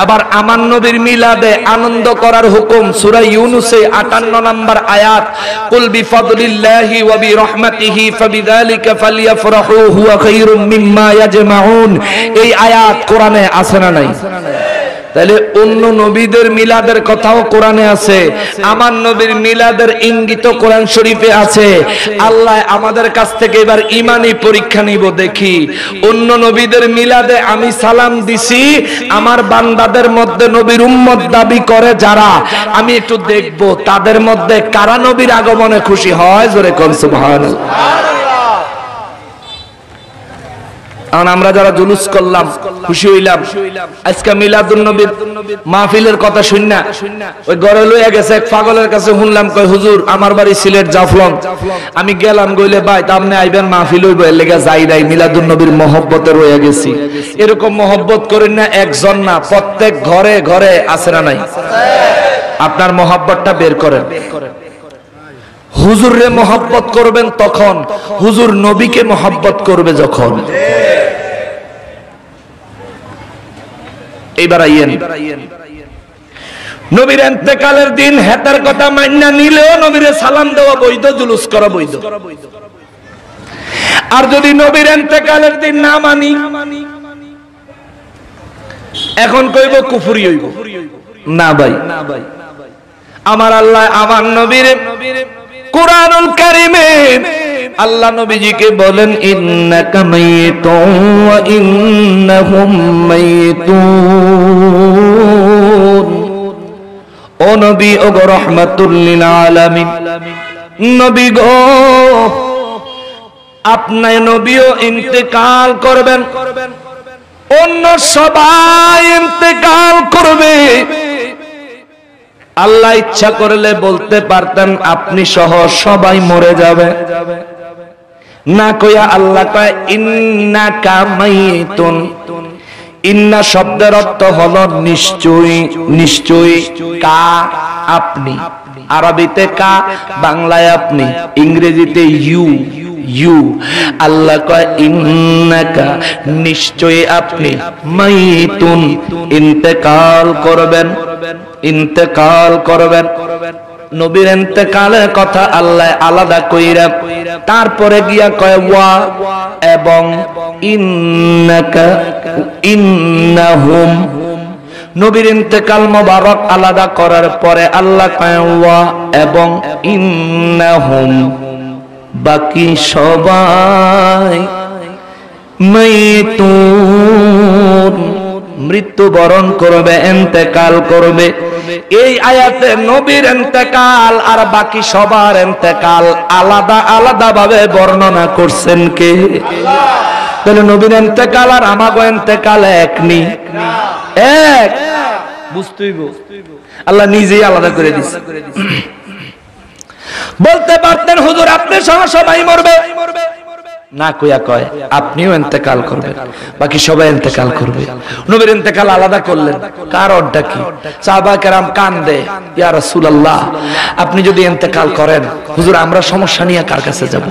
আবার আমার নবীর মিলাদে আনন্দ করার হুকুম সূরা ইউনূসে 58 নম্বর আয়াত, কুল বিফাদলিল্লাহি ওয়া বিরহমাতিহি ফাবিযালিকা ফালইফরাহু হুয়া খায়রুম মিম্মা ইয়াজমাউন। এই আয়াত কোরআনে আছে না নাই? তাহলে অন্য নবীদের মিলাদের কথাও কোরআনে আছে, আমার নবীর মিলাদের ইঙ্গিত কোরআন শরীফে আছে। আল্লাহ আমাদের কাছ থেকে এবার ঈমানি পরীক্ষা নিব, দেখি অন্য নবীদের মিলাদে আমি সালাম দিছি, আমার বান্দাদের মধ্যে নবীর উম্মত দাবি করে যারা, আমি একটু দেখব তাদের মধ্যে কারা নবীর আগমনে খুশি হয়। জোরে কোন সুবহানাল্লাহ। আমরা যারা জুলুস করলাম, খুশি হইলাম, আজকে মিলাদুন নবীর মাহফিলের কথা শুননা ওই ঘরে লইয়া গেছে এক পাগলের কাছে, শুনলাম কই হুজুর আমার বাড়ি সিলেট জাফলং, আমি গেলাম, গইলে ভাই আপনি আইবেন মাহফিল হইব, এর লেগে যাই নাই, মিলাদুন নবীর মহব্বতে রইয়া গেছি। এরকম মহব্বত করেন না, একজন না, প্রত্যেক ঘরে ঘরে আছে না নাই? আপনার মহব্বতটা বের করেন। হুজুরে মহব্বত করবেন তখন, হুজুর নবীকে মহব্বত করবে যখন। এইবার আইয়েন, নবীর ইন্তেকালের দিন হেতার কথা মাইন্না নিলেও নবীরে সালাম দেওয়া বৈধ, জুলুস করা বৈধ। আর যদি নবীর ইন্তেকালের দিন না মানি, এখন কইব কুফরি হইব না ভাই। আমার আল্লাহ আমার নবীরে কুরআনুল কারীমে আল্লাহ নবীজিকে বলেন, ইন্নাকা মাইয়িতুন ওয়া ইন্নাহুম মাইয়িতুন। ও নবী, ও গো রাহমাতুল লিল আলামিন নবী গো, আপনি নবীও ইন্তেকাল করবেন, অন্য সবাই ইন্তেকাল করবে। আল্লাহ ইচ্ছা করলে বলতে পারতেন আপনি সহ সবাই মরে যাবে, না কইয়া আল্লাহ কয় ইন্নাকা মাইয়িতুন। ইন্না শব্দের অর্থ হলো নিশ্চয়ই, নিশ্চয়ই। কা আপনি, আরবিতে কা, বাংলায় আপনি, ইংরেজিতে ইউ, ইউ। আল্লাহ কয় ইন্নাকা নিশ্চয়ই আপনি, মাইয়িতুন ইন্তেকাল করবেন, ইন্তেকাল করবেন। নবীর ইন্তেকালের কথা আল্লাহ আলাদা কইরা তারপরে গিয়া কয় ওয়া এবং ইন্নাকা ইন্নাহুম। নবীর ইন্তেকাল মোবারক আলাদা করার পরে আল্লাহ কয় ওয়া এবং ইন্নাহুম, বাকি সবাই মাইয়িতুন মৃত্যুবরণ করবে, ইন্তেকাল করবে। এই আয়াতে নবীর ইন্তেকাল আর বাকি সবার ইন্তেকাল আলাদা আলাদা ভাবে বর্ণনা করছেন কে? তাহলে নবীর ইন্তেকাল আর আমাগো ইন্তেকাল এক নি, এক। বুঝতেইব আল্লাহ নিজেই আলাদা করে দিয়েছে। বলতে পারতেন হুজুর আপনি সহ সবাই মরবে, না কইয়া কয় আপনিও ইন্তেকাল করবেন, বাকি সবাই ইন্তেকাল করবে। নবীর ইন্তেকাল আলাদা করলেন, কারণটা কি? সাহাবা কেরাম কান্দে, ইয়া রাসূলুল্লাহ আপনি যদি ইন্তেকাল করেন, হুজুর আমরা সমস্যা নিয়ে কার কাছে যাব?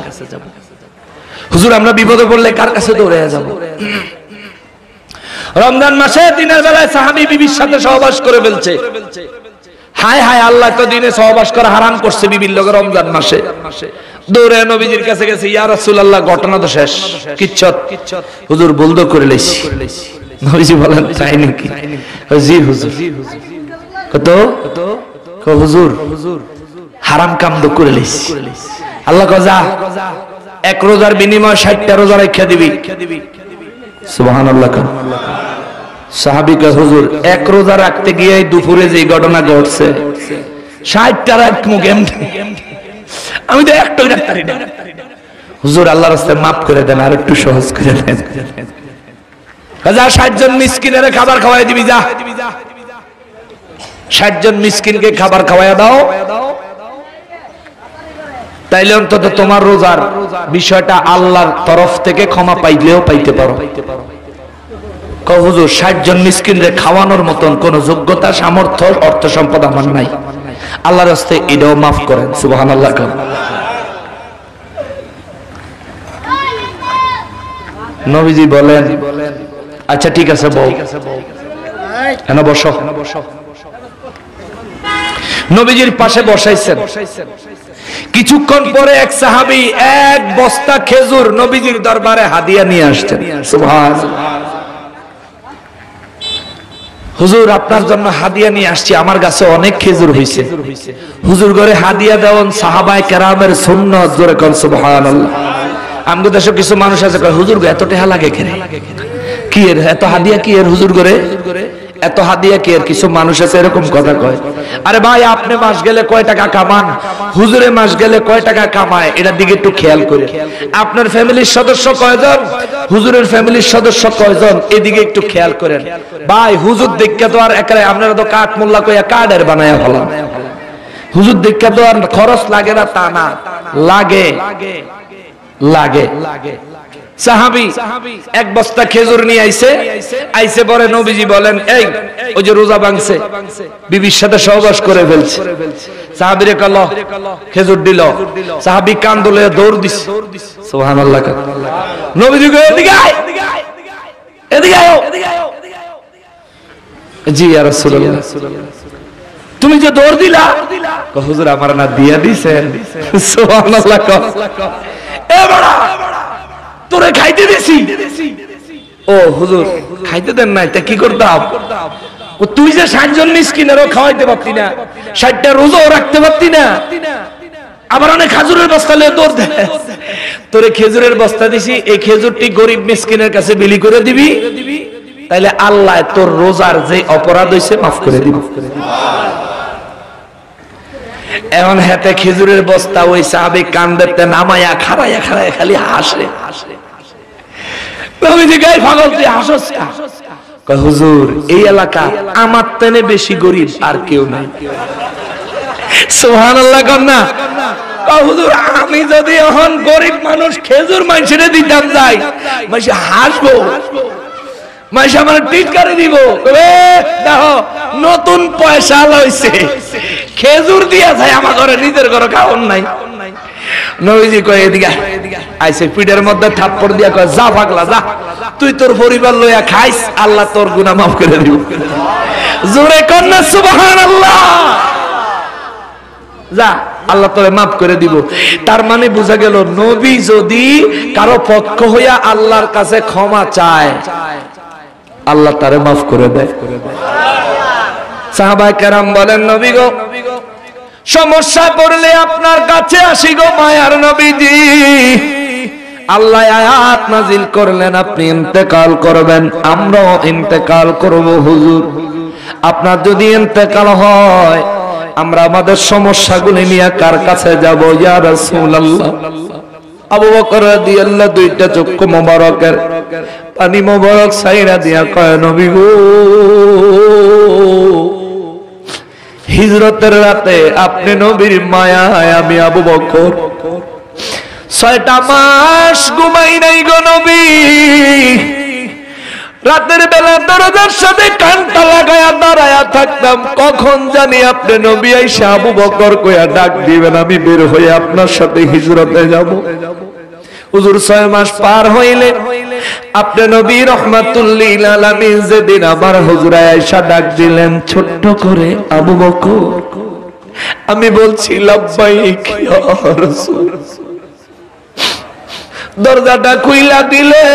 হুজুর আমরা বিপদে পড়লে কার কাছে দৌড়ে যাব? রমজান মাসে দিনের বেলায় সাহাবী বিবির সাথে সহবাস করে ফেলছে। হায় হায়, আল্লাহ তো দিনে সহবাস করা হারাম করছে বিবির লগে রমজান মাসে। দৌড়ে নবীজির কাছে গেছে, ইয়া রাসূলুল্লাহ ঘটনা তো শেষ, কিচ্ছত হুজুর ভুল তো করে লইছি। নবীজি বলেন তাই নাকি? জি হুজুর। কত হুজুর হারাম কাম তো করে লইছি। আল্লাহ কয় যা, এক রোজার বিনিময়ে 60টা রোজা রাখিয়া দিবি। সুবহানাল্লাহ। সাহাবী কয় হুজুর এক রোজা রাখতে গিয়ে দুপুরে যে ঘটনা ঘটছে, 60টা রাখমু কেমনে? আমি তো একটাই রাখতারি না। হুজুর আল্লাহর রাস্তায় মাফ করে দেন, আর একটু সহজ করে দেন। যা 60 জন মিসকিনের খাবার খাওয়াই দিবি, যা 60 জন মিসকিনকে খাবার খাওয়াইয়া দাও, তাইলে অন্তত তোমার রোজার বিষয়টা আল্লাহর তরফ থেকে ক্ষমা পাইলেও পাইতে পারো। হুজুর 60 জন মিসকিনরে খাওয়ানোর মতন কোন যোগ্যতা, সামর্থ্য, অর্থ সম্পদ আমার নাই, আল্লাহর রাস্তায় এটাও মাফ করেন। সুবহানাল্লাহ। নবীজি বলেন আচ্ছা ঠিক আছে বউ, কেন বসো। নবীজির পাশে বসাইছেন। কিছুক্ষণ পরে এক সাহাবী এক বস্তা খেজুর নবীজির দরবারে হাদিয়া নিয়ে আসছেন। সুবহানাল্লাহ। হুজুর আপনার জন্য হাদিয়া নিয়ে আসছি, আমার কাছে অনেক খেজুর হয়েছে। হুজুর ঘরে হাদিয়া দেওয়ান সাহাবায়ে কেরামের সুন্নাত, জোরে কোন সুবহানাল্লাহ। আমগো দেশে কিছু মানুষ আছে কয় হুজুর গো এত টাকা লাগে কেন, কি এর এত হাদিয়া কি এর হুজুর ঘরে এত হাদিয়া কি এর? কিছু মানুষ আছে এরকম কথা কয়। আরে ভাই আপনি মাস গেলে কয় টাকা কামান, হুজুরে মাস গেলে কয় টাকা কামায়, এটার দিকে একটু খেয়াল করে। আপনার ফ্যামিলির সদস্য কয়জন, হুজুরের ফ্যামিলির সদস্য কয়জন, এদিকে একটু খেয়াল করেন। ভাই হুজুর দেখকে তো আর একেবারে আপনারা তো কাঠ মোল্লা কইয়া কার্ডের বানায়া ফেলান। হুজুর দেখকে তো আর খরচ লাগে না তা না, লাগে লাগে। সাহাবী এক বস্তা খেজুর নিয়ে আইছে পরে নবীজি বলেন এই ওই যে রোজা ভাঙছে, বিবির সাথে সহবাস করে ফেলছে। সাহাবীরে কল খেজুর দিল, সাহাবী কান্দলে দৌড় দিছে। সুবহানাল্লাহ। নবীজি কই এদিকে আয়, এদিকে আয়, জি ইয়া রাসূলুল্লাহ। তুমি যে দৌড় দিলা, হুজুর আমার না দিয়া দিছেন। সুবহানাল্লাহ। এ বড়া তোরে খাইতে দিছি। ও হুজুর খাইতে দেন নাই, তা কি করতাম? ও তুই যে 60 জন মিসকিনেরও খাওয়াইতে পারতি না, 60টা রোজাও রাখতে পারতি না, আবার অনেক খেজুরের বস্তা লয়ে দৌড় দে। তোরে খেজুরের বস্তা দিছি, এই খেজুরটি গরিব মিসকিনের কাছে বিলি করে দিবি, তাইলে আল্লাহ তোর রোজার যে অপরাধ হইছে মাফ করে দিব। এখন হাতে খেজুরের বস্তা ওই সাহাবী কান্দতে নামায়া খাড়ায়া খাড়ায়া খালি হাসে। নবীজি গায়ে পাগল তুই হাসছ? কয় হুজুর এই এলাকা আমার তেনে বেশি গরিব আর কেউ নাই। সুবহানাল্লাহ কন্যা। কয় হুজুর আমি যদি এখন গরিব মানুষ খেজুর মানুষের দিতাম যাই, মানুষ হাসবো, মানুষ আমার টিটকারি দিব, দেখো নতুন পয়সা লইছে, খেজুর দিয়া যায় আমার ঘরে, নিজের ঘরে খাওন নাই। নবীজি কয় এদিকে আইছে, পিঠের মধ্যে থাপ্পড় দিয়া কয় যা পাগলা যা, তুই তোর পরিবার লইয়া খাইস, আল্লাহ তোর গুনাহ মাফ করে দিব। জোরে কন্যা সুবহানাল্লাহ। যা আল্লাহ তোরে মাফ করে দিব। তার মানে বোঝা গেল নবী যদি কারো পক্ষ হইয়া আল্লাহর কাছে ক্ষমা চায়, আল্লাহ তারে মাফ করে দেয়। সাহাবায়ে কেরাম বলেন নবী গো সমস্যা পড়লে আপনার কাছে আসি গো মায়ার নবীজি। আল্লাহ আয়াত নাজিল করলেন আপনি ইন্তেকাল করবেন, আমরাও ইন্তেকাল করব হুজুর। আপনার যদি ইন্তেকাল হয় আমরা আমাদের সমস্যাগুলি নিয়ে কার কাছে যাব? ইয়া রাসূলুল্লাহ। আবু বকর রাদিয়াল্লাহু দুইটা চক্ষু মোবারকের পানি মোবারক ছাইরা দিয়া কয় নবী গো হিজরতের রাতে আপনি নবীর মায়ায় আমি আবু বকর 6টা মাস ঘুমাই নাই গো নবী। রাতের বেলা দরজার সাথে কানটা লাগায়া দাঁড়ায়া থাকতাম, কখন জানি আপনি নবী আইসা আবু বকর কইয়া ডাক দিবেন, আমি বের হয়ে আপনার সাথে হিজরতে যাব। হুজুর 6 মাস পার হইলে আপনি নবী রাহমাতুল লিল আলামিন যেদিন আমার হুজুরায় আয়েশা ডাক দিলেন ছোট্ট করে, আবু বকর আমি বলছি লাব্বাইক ইয়া রাসূল। দরজাটা খুইলা দিলে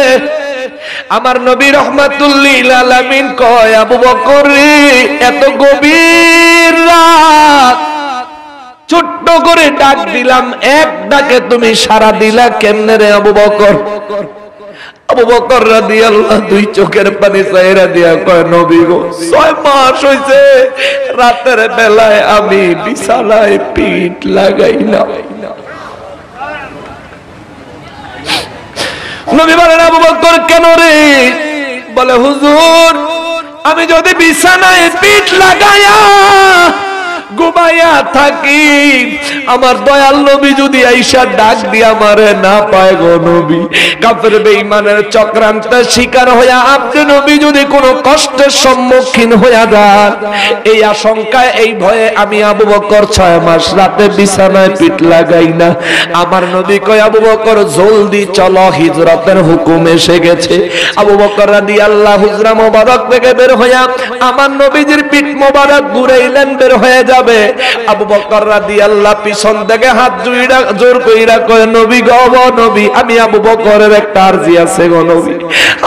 আমার নবী রাহমাতুল লিল আলামিন কয় আবু বকর রে এত গভীর রাত ছোট্ট করে ডাক দিলাম, এক ডাকে তুমি সাড়া দিলা কেমনে রে আবু বকর? আবু বকর রাদিয়াল্লাহু দুই চোখের পানি ছাইরা দিয়া কয় নবী গো 6 মাস হইছে রাতের বেলায় আমি বিছানায় পিঠ লাগাই না। নবী বলেন আবু বকর কেন রে? বলে হুজুর আমি যদি বিছানায় পিঠ লাগায়া ঘুমাইয়া থাকি, আমার দয়াল নবী যদি আইসা ডাক দিয়া আমারে না পায় গো নবী, কাফের বেঈমানের চক্রান্তের শিকার হইয়া আপনি নবী যদি কোনো কষ্টের সম্মুখীন হইয়া যান, এই আশঙ্কায় এই ভয়ে আমি আবু বকর 6 মাস রাতে বিছানায় পিঠ লাগাই না। আমার নবী কয় আবু বকর জলদি চলো, হিজরতের হুকুম এসে গেছে। আবু বকর রাদিয়াল্লাহু হুজরা মোবারক থেকে বের হইয়া আমার নবীজির পিঠ মোবারক ঘুরাইলেন, বের হয়ে যায় যাবে। আবু বকর রাদিয়াল্লাহু পিছন থেকে হাত জোর কইরা কয় নবী গো নবী, আমি আবু বকরের একটা আরজি আছে গো নবী।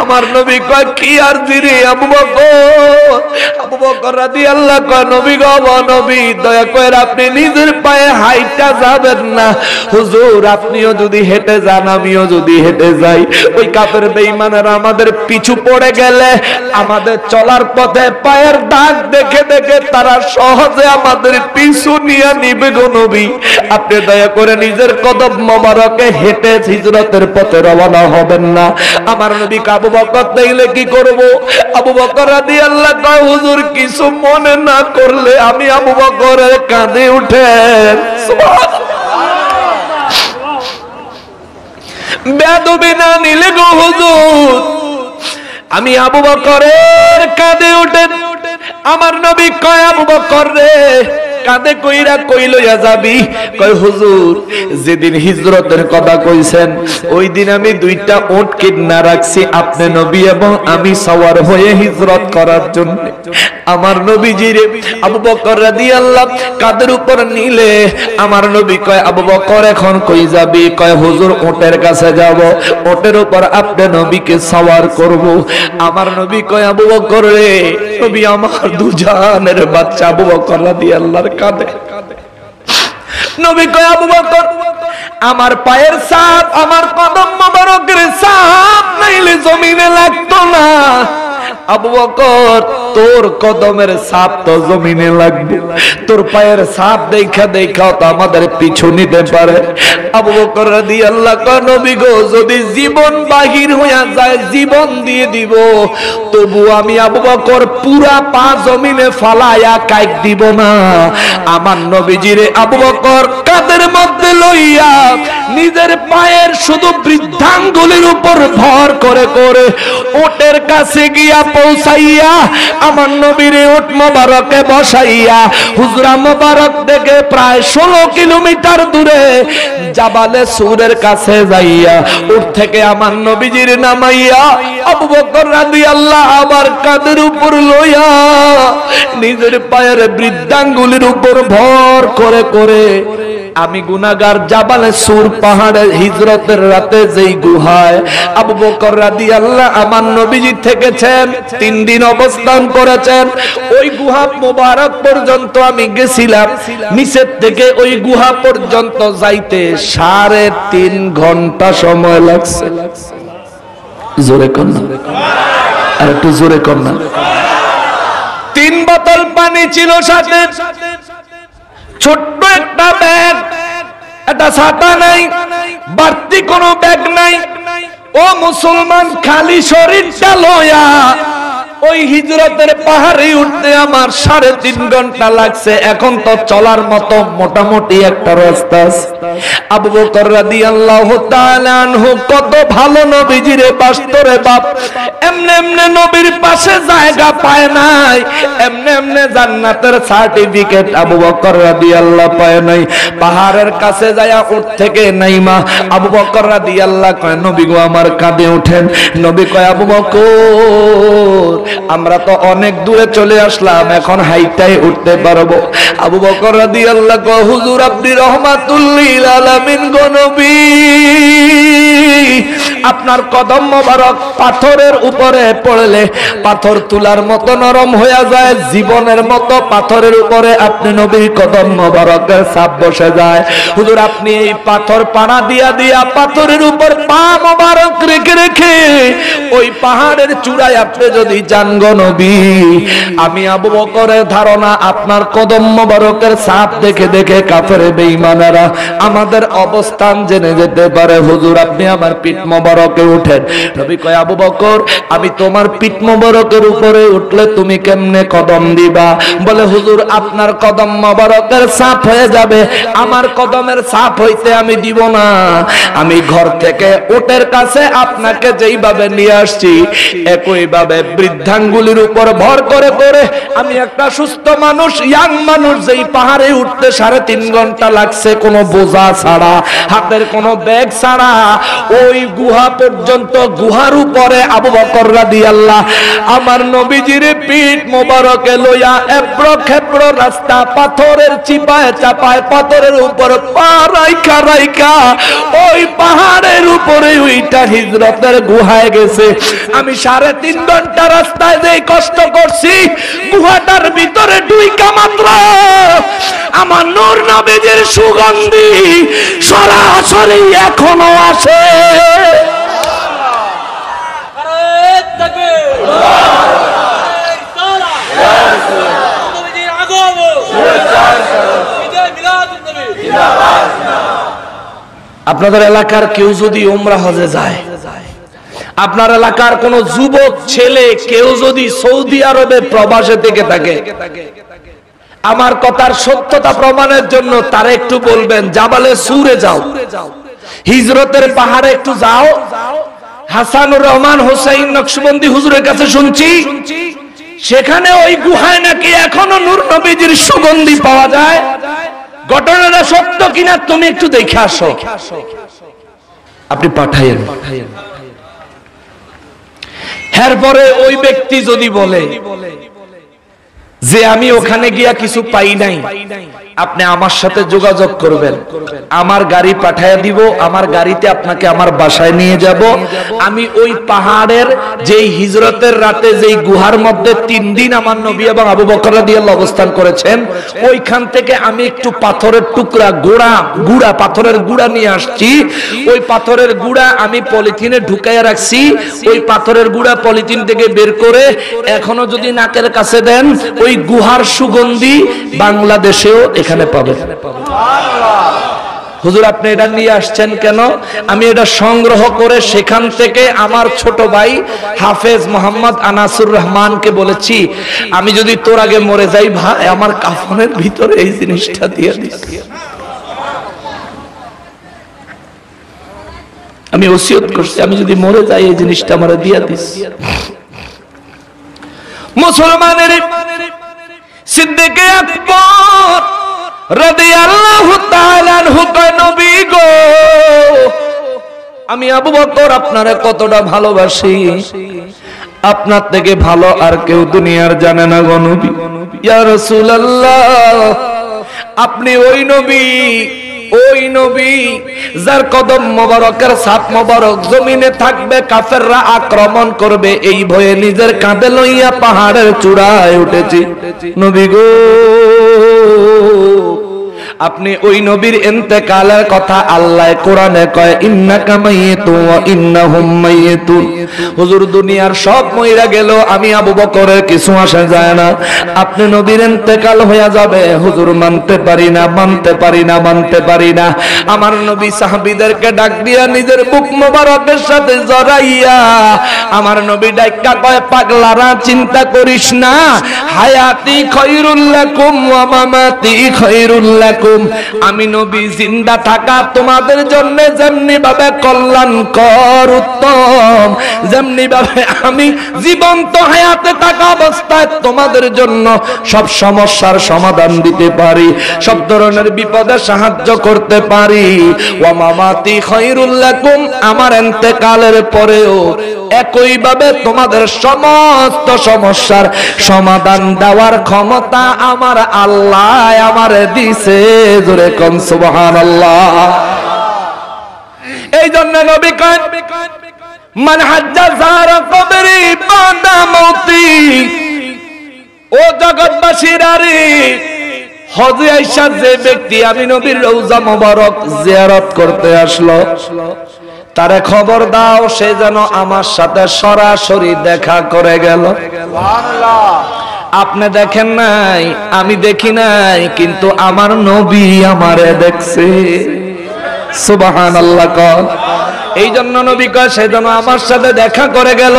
আমার নবী কয় কি আরজি রে আবু বকর? আবু বকর রাদিয়াল্লাহু কয় নবী গো নবী, দয়া করে আপনি নিজের পায়ে হাইটা যাবেন না। হুজুর আপনিও যদি হেঁটে যান, আমিও যদি হেঁটে যাই, ওই কাফের বেঈমানেরা আমাদের পিছু পড়ে গেলে আমাদের চলার পথে পায়ের দাগ দেখে দেখে তারা সহজে আমাদের পিছু নিয়ে নিবে গো নবী। আপনি দয়া করে নিজের কদম মোবারকে হেঁটে হিজরতের পথে রওনা হবেন না। আমার নবী আবু বকর দেখলে কি করব? আবু বকর রাদিয়াল্লাহু কয় হুজুর কিছু মনে না করলে আমি আবু বকরের কাঁধে উঠেন। বেয়াদবি না নিলে গো হুজুর, আমি আবু বকরের কাঁধে উঠেন। আমার নবী কয় আবু বকর রে কাঁধে কইরা কই লইয়া যাবি? কয় হুজুর যেদিন হিজরতের কথা কইছেন ওই দিন আমি দুইটা উট কিনা রাখছি, আপনি নবী এবং আমি সওয়ার হয়ে হিজরত করার জন্য। আমার নবীজিরে আবু বকর রাদিয়াল্লাহু কাঁধের উপর নিলে আমার নবী কয় আবু বকর এখন কই যাবি? কয় হুজুর উটের কাছে যাব, উটের উপর আপনি নবীকে সওয়ার করব। আমার নবী কয় আবু বকর রে, নবী আমার দুজানের বাচ্চা আবু বকর রাদিয়াল্লাহু কাঁধে। নবী কয় আবু বকর আমার পায়ের ছাপ, আমার কদম মোবারকের ছাপ নাইলে জমিনে লাগতো না। আবু বকর তোর কদমের ছাপ তো জমিনে লাগবে, তোর পায়ের ছাপ দেখা দেখা তো আমাদের পিছু নিতে পারে। আবু বকর রাদিয়াল্লাহু কয় নবী গো যদি জীবন বাহির হইয়া যায় জীবন দিয়ে দিব, তবু আমি আবু বকর পুরা পা জমিনে ফালায়া কাইক দিব না। আমার নবীজিরে আবু বকর কাঁধের মধ্যে লইয়া নিজের পায়ের শুধু বৃদ্ধাঙ্গুলির উপর ভর করে করে উটের কাছে গিয়া পৌঁছাইয়া আমার নবীরে উট মোবারকে বসাইয়া হুজরা মোবারক থেকে প্রায় 16 কিলোমিটার দূরে জাবালে সুরের কাছে যাইয়া উট থেকে আমার নবীজির নামাইয়া আবু বকর রাদিয়াল্লাহু আবার কাঁধের উপর লইয়া নিজের পায়ের বৃদ্ধাঙ্গুলির উপর ভর করে করে আমি গুনাহগার জাবালে সুর পাহাড়ের হিজরতের রাতে যেই গুহায় আবু বকর রাদিয়াল্লাহু আমার নবীজি থেকেছেন 3 দিন অবস্থান করেছেন, ওই গুহা মোবারক পর্যন্ত আমি গেছিলাম। নিচের থেকে ওই গুহা পর্যন্ত যাইতে 3.5 ঘন্টা সময় লাগছে। জোরে কোন না, আর একটু জোরে কোন না। 3 বোতল পানি ছিল সাথে, ছোট্ট একটা ব্যাগ, একটা ছাতা নাই, বাড়তি কোনো ব্যাগ নাই। ও মুসলমান খালি শরীরটা লয়া ওই হিজরতের পাহাড়ে উঠতে আমার 3.5 ঘন্টা লাগছে। এখন তো চলার মতো মোটামুটি একটা রাস্তা আছে। আবু বকর রাদিয়াল্লাহু তাআলা আনহু কত ভালো নবীজিরে বাস্তরে বাপ, এমনে এমনে নবীর পাশে জায়গা পায় নাই, এমনে এমনে জান্নাতের সার্টিফিকেট আবু বকর রাদিয়াল্লাহু পায় নাই। পাহাড়ের কাছে যায়া উঠ থেকে নাইমা আবু বকর রাদিয়াল্লাহু কয় নবী গো আমার কাঁধে ওঠেন। নবী কয় আবু বকর আমরা তো অনেক দূরে চলে আসলাম, এখন হাইটাই উঠতে পারবো। আবু বকর রাদিয়াল্লাহু কয় হুজুর আপনি রহমাতুল লিল আলামিন গো নবী, আপনার কদম মোবারক পাথরের উপরে পড়লে পাথর তুলার মতো নরম হয়ে যায়, জীবনের মতো পাথরের উপরে আপনি নবীর কদম মোবারকের ছাপ বসে যায়। হুজুর আপনি এই পাথর পাড়া দিয়া দিয়া পাথরের উপর পা মোবারক রেখে রেখে ওই পাহাড়ের চূড়ায় আপনি যদি যান গো নবী, আমি আবু বকরের ধারণা আপনার কদম মোবারকের ছাপ দেখে দেখে কাফের বেঈমানেরা আমাদের অবস্থান জেনে যেতে পারে। হুজুর আপনি আমার পিঠ মোবারকে উঠেন। নবী কয় আবু বকর আমি তোমার পিঠ মোবারকের উপরে উঠলে তুমি কেমনে কদম দিবা? বলে হুজুর আপনার কদম মোবারকের ছাপ হয়ে যাবে, আমার কদমের ছাপ হইতে আমি দিব না। আমি ঘর থেকে উটের কাছে আপনাকে যেইভাবে নিয়ে আসছি একই ভাবে বৃদ্ধাঙ্গুলির উপর ভর করে করে আমি একটা সুস্থ মানুষ, ইয়াং মানুষ, যেই পাহাড়ে উঠতে 3.5 ঘন্টা লাগছে কোনো বোঝা ছাড়া, হাতের কোনো ব্যাগ ছাড়া, ওই গুহা গুহা পর্যন্ত, গুহার উপরে আবু বকর রাদিয়াল্লাহু আমার নবীজির পিঠ মোবারকে লইয়া এবড়ো খেবড়ো রাস্তা পাথরের চিপায় চাপায় পাথরের উপর পা রাইখা রাইখা ওই পাহাড়ের উপরে ওইটা হিজরতের গুহায় গেছে। আমি 3.5 ঘন্টা রাস্তায় যেই কষ্ট করছি, গুহাটার ভিতরে ঢুইকা মাত্র আমার নূর নবীজির সুগন্ধি সরাসরি এখনো আসে। আপনাদের এলাকার কেউ যদি উমরা হজে যায়, আপনার এলাকার কোন যুবক ছেলে কেউ যদি সৌদি আরবে প্রবাসে থেকে থাকে, আমার কথার সত্যতা প্রমাণের জন্য তারা একটু বলবেন জাবালে সুরে যাও, হিজরতের পাহাড়ে একটু যাও। হাসানুর রহমান হোসেন নকশবন্দি হুজুরের কাছে শুনছি সেখানে ওই গুহায় নাকি এখনো নূর নবীজির সুগন্ধি পাওয়া যায়। ঘটনাটা সত্য কিনা তুমি একটু দেখে আসো, আপনি পাঠাইয়েন। এরপরে ওই ব্যক্তি যদি বলে যে আমি ওখানে গিয়া কিছু পাই নাই, আপনি আমার সাথে যোগাযোগ করবেন, আমার গাড়ি পাঠাইয়া দিব, আমার গাড়িতে আপনাকে আমার বাসায় নিয়ে যাব। আমি ওই পাহাড়ের যেই হিজরতের রাতে যেই গুহার মধ্যে 3 দিন আমার নবী এবং আবু বকর রাদিয়াল্লাহু অবস্থান করেছেন, ওইখান থেকে আমি একটু পাথরের টুকরা গুড়া পাথরের গুড়া নিয়ে আসছি। ওই পাথরের গুড়া আমি পলিথিনে ঢুকাইয়া রাখছি। ওই পাথরের গুড়া পলিথিন থেকে বের করে এখনো যদি নাকের কাছে দেন, ওই গুহার সুগন্ধি বাংলাদেশেও এখানে পাবে। হুজুর আপনি এটা নিয়ে আসছেন কেন? আমি এটা সংগ্রহ করে সেখান থেকে আমার ছোট ভাই হাফেজ মোহাম্মদ আনাসুর রহমানকে বলেছি, আমি যদি তোর আগে মরে যাই ভাই, আমার কাফনের ভিতরে এই জিনিসটা দিয়ে দিস। আমি ওসিয়ত করছি, আমি যদি মরে যাই এই জিনিসটা আমারে দিয়ে দিস। মুসলমানের সিদ্দিকে আকবর রাদিয়াল্লাহু তাআলা আনহু কয়, নবী গো আমি আবু বকর আপনারে কতটা ভালোবাসি, আপনার থেকে ভালো আর কেউ দুনিয়ার জানে না গো নবী। ইয়া রাসূলুল্লাহ আপনি ওই নবী যার কদম মোবারকের ছাপ মোবারক জমিনে থাকবে, কাফেররা আক্রমণ করবে, এই ভয়ে নিজের কাঁধে লইয়া পাহাড়ের চূড়ায় উঠেছি। নবী গো আপনি ওই নবীর ইন্তেকালের কথা আল্লাহ কোরআনে কয়, ইন্নাকা মাইয়িতু ওয়া ইন্নাহুম মাইয়িতুন। হুজুর দুনিয়ার সব মইরা গেল, আমি আবু বকরের কিছু আসে যায় না। আপনি নবীর ইন্তেকাল হয়ে যাবে, হুজুর মানতে পারি না। আমার নবী সাহাবীদেরকে ডাক দিয়া নিজের বুক মোবারকের সাথে জড়াইয়া আমার নবী ডাইকা কয়, পাগলারা চিন্তা করিস না, হায়াতি খায়রুল লাকুম ওয়া মামাতি খায়রুল লাকুম। আমি নবী জিন্দা থাকা তোমাদের জন্য যেমনি ভাবে কল্যাণকর উত্তম, যেমনি ভাবে আমি জীবন্ত হায়াতে থাকা অবস্থায় তোমাদের জন্য সব সমস্যার সমাধান দিতে পারি, সব ধরনের বিপদে সাহায্য করতে পারি। ওয়া মামাতি খায়রুল লাকুম, আমার ইন্তেকালের পরেও একই ভাবে তোমাদের সমস্ত সমস্যার সমাধান দেওয়ার ক্ষমতা আমার আল্লাহ আমারে দিছে। জোরে কোন সুবহানাল্লাহ। এই জন্য নবী কয়, মান হাজ্জা যারা কবরি বাদা মাউতি। ও জগৎবাসীরা রে, হজে আইসা যে ব্যক্তি আমি নবীর রওজা মোবারক জিয়ারত করতে আসলো, তারে খবর দাও সে যেন আমার সাথে সরাসরি দেখা করে গেল। আপনি দেখেন নাই, আমি দেখি নাই, কিন্তু আমার নবী আমারে দেখছে। সুবহানাল্লাহ কর। এই জন্য নবী কয় সে যেন আমার সাথে দেখা করে গেল।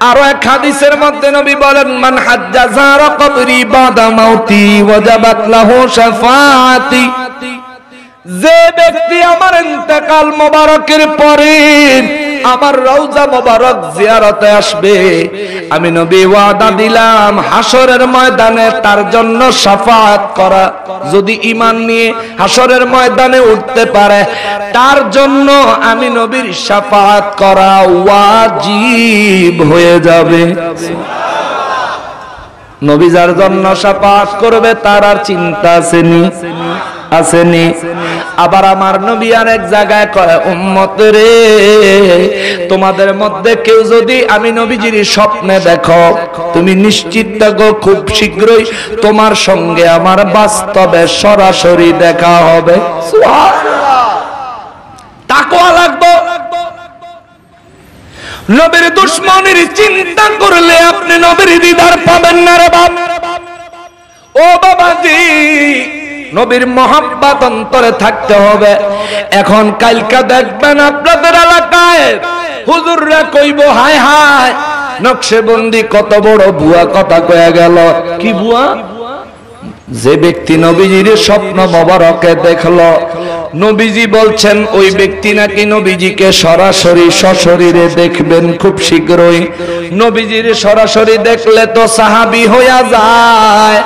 আরো এক হাদিসের মধ্যে নবী বলেন, মান হাজ্জা যারা কবরি বাদা মাউতি ওয়াজাবাত লাহু শাফাআতি। যে ব্যক্তি আমার ইন্তেকাল মোবারকের পরে আমার রওজা মোবারক জিয়ারতে আসবে, আমি নবী ওয়াদা দিলাম হাসরের ময়দানে তার জন্য শাফাআত করা। যদি ঈমান নিয়ে হাসরের ময়দানে উঠতে পারে তার জন্য আমি নবীর শাফাআত করা ওয়াজিব হয়ে যাবে। নবী যার জন্য শাফাআত করবে তার আর চিন্তা আসেনি। আবার আমার নবী আর এক জায়গায় কয়, উম্মত রে, তোমাদের মধ্যে কেউ যদি আমি নবীজির স্বপ্নে দেখো, তুমি নিশ্চিত থাকো খুব শীঘ্রই তোমার সঙ্গে আমার বাস্তবে সরাসরি দেখা হবে। সুবহানাল্লাহ। তাকওয়া লাগবে। নবীর দুশমনের চিন্তা করলে আপনি নবীর দিদার পাবেন না রে বাপ। ও বাবাজি, নবীর মহব্বত অন্তরে থাকতে হবে। এখন কালকা দেখবেন আপনাদের এলাকায় হুজুররা কইব, হায় হায় নকশেবন্দি কত বড় ভুয়া কথা কয়ে গেল। কি ভুয়া? যে ব্যক্তি নবীজির স্বপ্ন মোবারকে দেখলো, নবীজি বলছেন ওই ব্যক্তি নাকি নবীজিকে সরাসরি সশরীরে দেখবেন খুব শীঘ্রই। নবীজির সরাসরি দেখলে তো সাহাবী হইয়া যায়।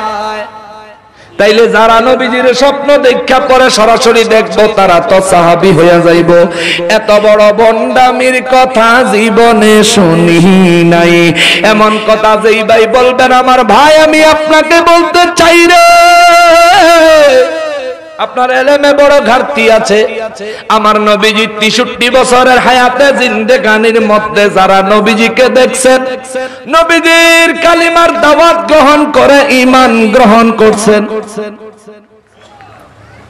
তাইলে যারা নবীজির স্বপ্ন দেখা পরে সরাসরি দেখবো তারা তো সাহাবী হইয়া যাইব। এত বড় বন্ডামির কথা জীবনে শুনি নাই। এমন কথা যেই ভাই বলবেন, আমার ভাই আমি আপনাকে বলতে চাই রে, আপনার এলেমে বড় ঘাটতি আছে। আমার নবীজি 63 বছরের হায়াতে জিন্দেগানির মধ্যে যারা নবীজিকে দেখছেন, নবীজির কালিমার দাওয়াত গ্রহণ করে ঈমান গ্রহণ করছেন,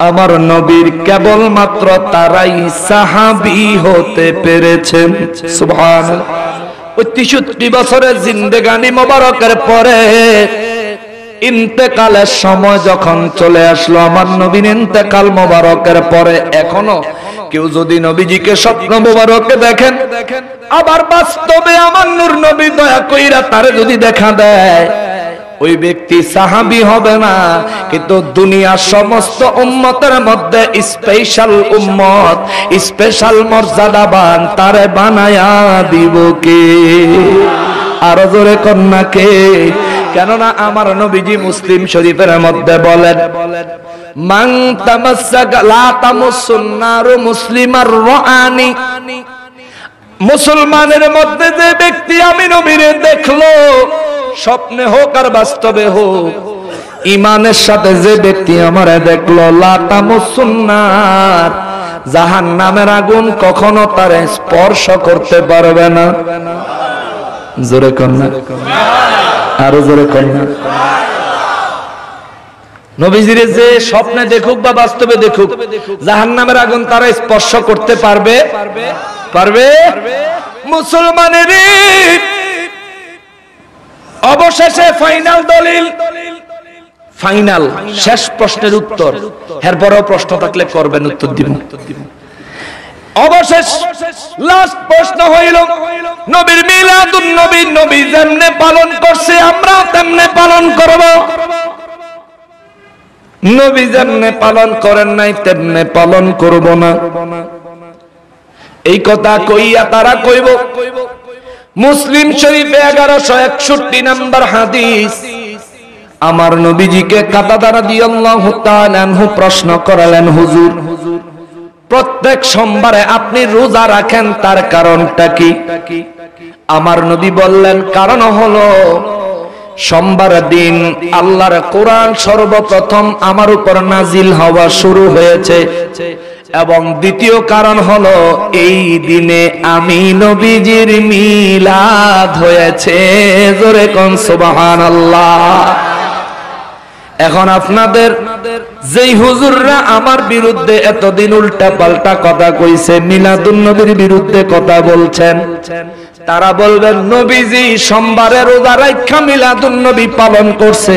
আমার নবীর কেবলমাত্র তারাই সাহাবী হতে পেরেছেন। সুবহানাল্লাহ। ওই 63 বছরের জিন্দেগানি মোবারকের পরে ইন্তেকালের সময় যখন চলে আসলো, আমার নবীর ইন্তেকাল মোবারকের পরে এখনো কেউ যদি নবীজিকে স্বপ্ন মোবারকে দেখেন, আবার বাস্তবে আমার নূর নবী দয়া কইরা তারে যদি দেখা দেয়, ওই ব্যক্তি সাহাবী হবে না, কিন্তু দুনিয়ার সমস্ত উম্মতের মধ্যে স্পেশাল উম্মত, স্পেশাল মর্যাদাবান তারে বানায়া দিব কে? আরো জোরে কন্যা কে? কেননা আমার নবীজি মুসলিম শরীফের মধ্যে বলেন, মান তামাসসাকা লা তামুসুন নারু মুসলিমার রাআনি। মুসলমানের মধ্যে যে ব্যক্তি আমি নবীরে দেখলো, স্বপ্নে হোক আর বাস্তবে হোক, ঈমানের সাথে যে ব্যক্তি আমারে দেখলো, লা তামুসুন নার, জাহান্নামের আগুন কখনো তারে স্পর্শ করতে পারবে না। জোরে কন্যা, আরো জোরে কন্যা। নবীজির যে স্বপ্নে দেখুক বা বাস্তবে দেখুক, জাহান্নামের আগুন তারা স্পর্শ করতে পারবে? মুসলমানের অবশেষে ফাইনাল দলিল, ফাইনাল শেষ প্রশ্নের উত্তর। এরপরেও প্রশ্ন থাকলে করবেন, উত্তর দিব। অবশেষ লাস্ট প্রশ্ন হইল, নবীর মিলাদুন নবী, নবী যেমনে পালন করছে আমরা তেমনে পালন করব। নবী যেমনে পালন করেন নাই তেমনে পালন করব না। এই কথা কইয়া তারা কইব, মুসলিম শরীফে 1161 নম্বর হাদিস, আমার নবীজিকে কাতাদা রাদিয়াল্লাহু তাআলা আনহু প্রশ্ন করালেন, হুজুর প্রত্যেক সোমবারে আপনি রোজা রাখেন, তার কারণটা কি? আমার নবী বললেন, কারণ হলো সোমবার দিন আল্লাহর কোরআন সর্বপ্রথম আমার উপর নাজিল হওয়া শুরু হয়েছে, এবং দ্বিতীয় কারণ হলো এই দিনে আমি নবীজির মিলাদ হয়েছে। জোরে কোন সুবহানাল্লাহ। এখন আপনাদের যেই হুজুররা আমার বিরুদ্ধে এতদিন উল্টা পাল্টা কথা কইছে, মিলাদুন নবীর বিরুদ্ধে কথা বলছেন, তারা বলবেন নবীজি সোমবারে রোজা রাখা মিলাদুন নবী পালন করছে,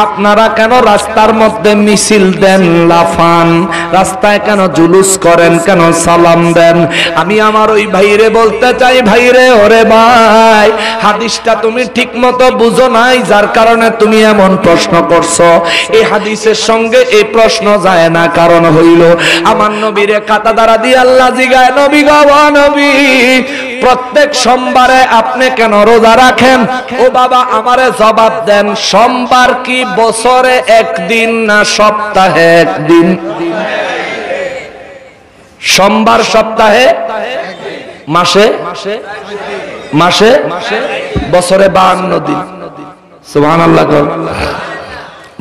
আপনারা কেন রাস্তার মধ্যে মিছিল দেন, লাফান, রাস্তায় কেন জুলুস করেন, কেন সালাম দেন? আমি আমার ওই ভাইরে বলতে চাই, ভাইরে ওরে ভাই, হাদিসটা তুমি ঠিক মতো বুঝো নাই, যার কারণে তুমি এমন প্রশ্ন করছো। এই হাদিসের সঙ্গে এই প্রশ্ন যায় না। কারণ হইল আমার নবীরে কাটা দ্বারা দিয়ে আল্লাহ জিগায়, নবী গো নবী, প্রত্যেক সোমবারে আপনি কেন রোজা রাখেন? ও বাবা আমারে জবাব দেন, সোমবার কি বছরে একদিন না সপ্তাহে একদিন? সোমবার সপ্তাহে, মাসে মাসে বছরে 52 দিন। সুবহানাল্লাহ।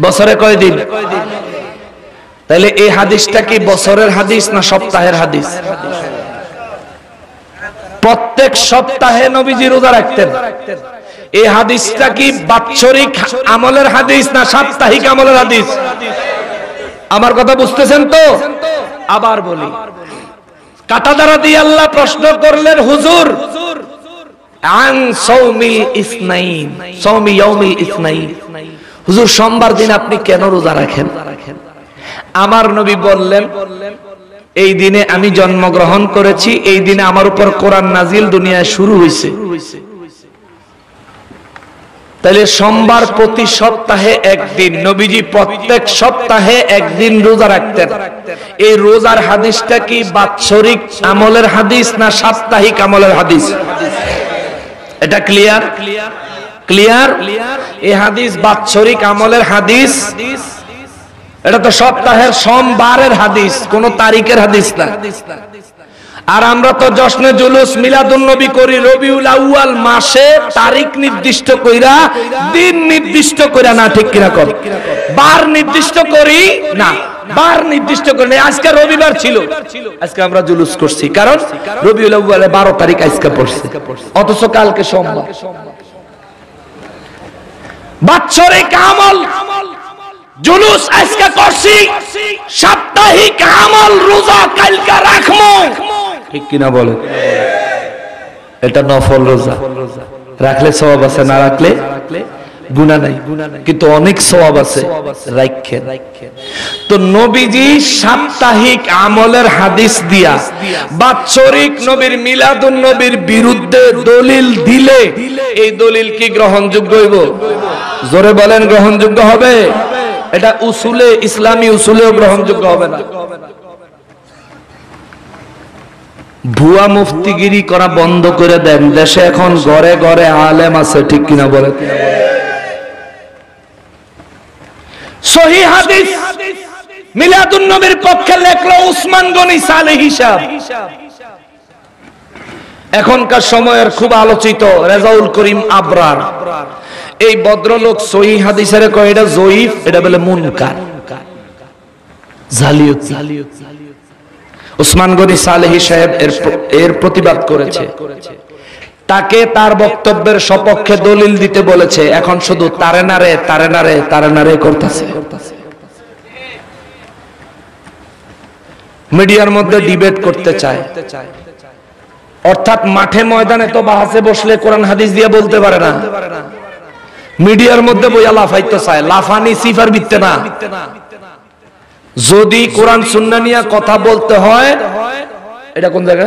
বছরে কয় দিন? তাহলে এই হাদিসটা কি বছরের হাদিস না সপ্তাহের হাদিস? প্রত্যেক সপ্তাহে নবীজি রোজা রাখতেন। এই হাদিসটা কি বাৎসরিক আমলের হাদিস না সাপ্তাহিক আমলের হাদিস? আমার কথা বুঝতেছেন তো? আবার বলি, কাটা দ্বারা দিয়ে আল্লাহ প্রশ্ন করলেন, হুজুর আন সাওমিল ইসনাইন, সাওমি ইয়াউমিল ইসনাইন, হুজুর সোমবার দিন আপনি কেন রোজা রাখেন? আমার নবী বললেন, এই দিনে আমি জন্মগ্রহণ করেছি, এই দিনে আমার উপর কোরআন নাজিল দুনিয়ায় শুরু হয়েছে। তাহলে সোমবার প্রতি সপ্তাহে একদিন, নবীজি প্রত্যেক সপ্তাহে একদিন রোজা রাখতেন। এই রোজার হাদিসটা কি বাৎসরিক আমলের হাদিস না সাপ্তাহিক আমলের হাদিস? এটা ক্লিয়ার? ক্লিয়ার? এই হাদিস বাৎসরিক আমলের হাদিস, এটা তো সপ্তাহের সোমবারের হাদিস, কোন তারিখের হাদিস না। আর আমরা তো জশ্নে জুলুস মিলাদুন নবী করি রবিউল আউয়াল মাসে, তারিখ নির্দিষ্ট কইরা, দিন নির্দিষ্ট কইরা, না ঠিক কিনা কর? বার নির্দিষ্ট করি না, বার নির্দিষ্ট করি না। আজকে রবিবার ছিল, আজকে আমরা জুলুস করছি, কারণ রবিউল আউয়ালে 12 তারিখ আজকে পড়ছে, অথচ কালকে সোমবার। বাৎসরিক আমল জুলুস আজকে করছি, সাপ্তাহিক আমল রোজা কালকে রাখমু, ঠিক কিনা বলে? এটা নফল রোজা, রাখলে সওয়াব আছে, না রাখলে গুনাহ নাই, কিন্তু অনেক সওয়াব আছে রাখেন। তো নবীজি সাপ্তাহিক আমলের হাদিস দিয়া বাৎসরিক নবীর মিলাদুন নবীর বিরুদ্ধে দলিল দিলে এই দলিল কি গ্রহণযোগ্য হইব? জোরে বলেন, গ্রহণযোগ্য হবে? এটা উসুলে, ইসলামী উসুলেও গ্রহণযোগ্য হবে না। ভুয়া মুফতিগিরি করা বন্ধ করে দেন, দেশে এখন ঘরে ঘরে আলেম আছে, ঠিক কিনা বলে? সহিহ হাদিস মিলাদুন নবীর পক্ষে লেখলো উসমান গনি সালেহ হিসাব। এখনকার সময়ের খুব আলোচিত রেজাউল করিম আবরার, এই ভদ্রলোক সহিহ হাদিসের কয় এটা জয়ীফ, এটা বলে মুনকার, জালিয়াতি। উসমান গনি সালেহী সাহেব এর প্রতিবাদ করেছে, তাকে তার বক্তব্যের সপক্ষে দলিল দিতে বলেছে। এখন শুধু তারে নারে তারে নারে তারে নারে করতেছে। মিডিয়ার মধ্যে ডিবেট করতে চায়, অর্থাৎ মাঠে ময়দানে তো বাহাসে বসলে কোরআন হাদিস দিয়ে বলতে পারে না, মিডিয়ার মধ্যে বইয়া লাফাইতে চায়। লাফানি সিফার বিত্তে না, যদি কোরআন সুন্নাহ নিয়ে কথা বলতে হয়, এটা কোন জায়গা?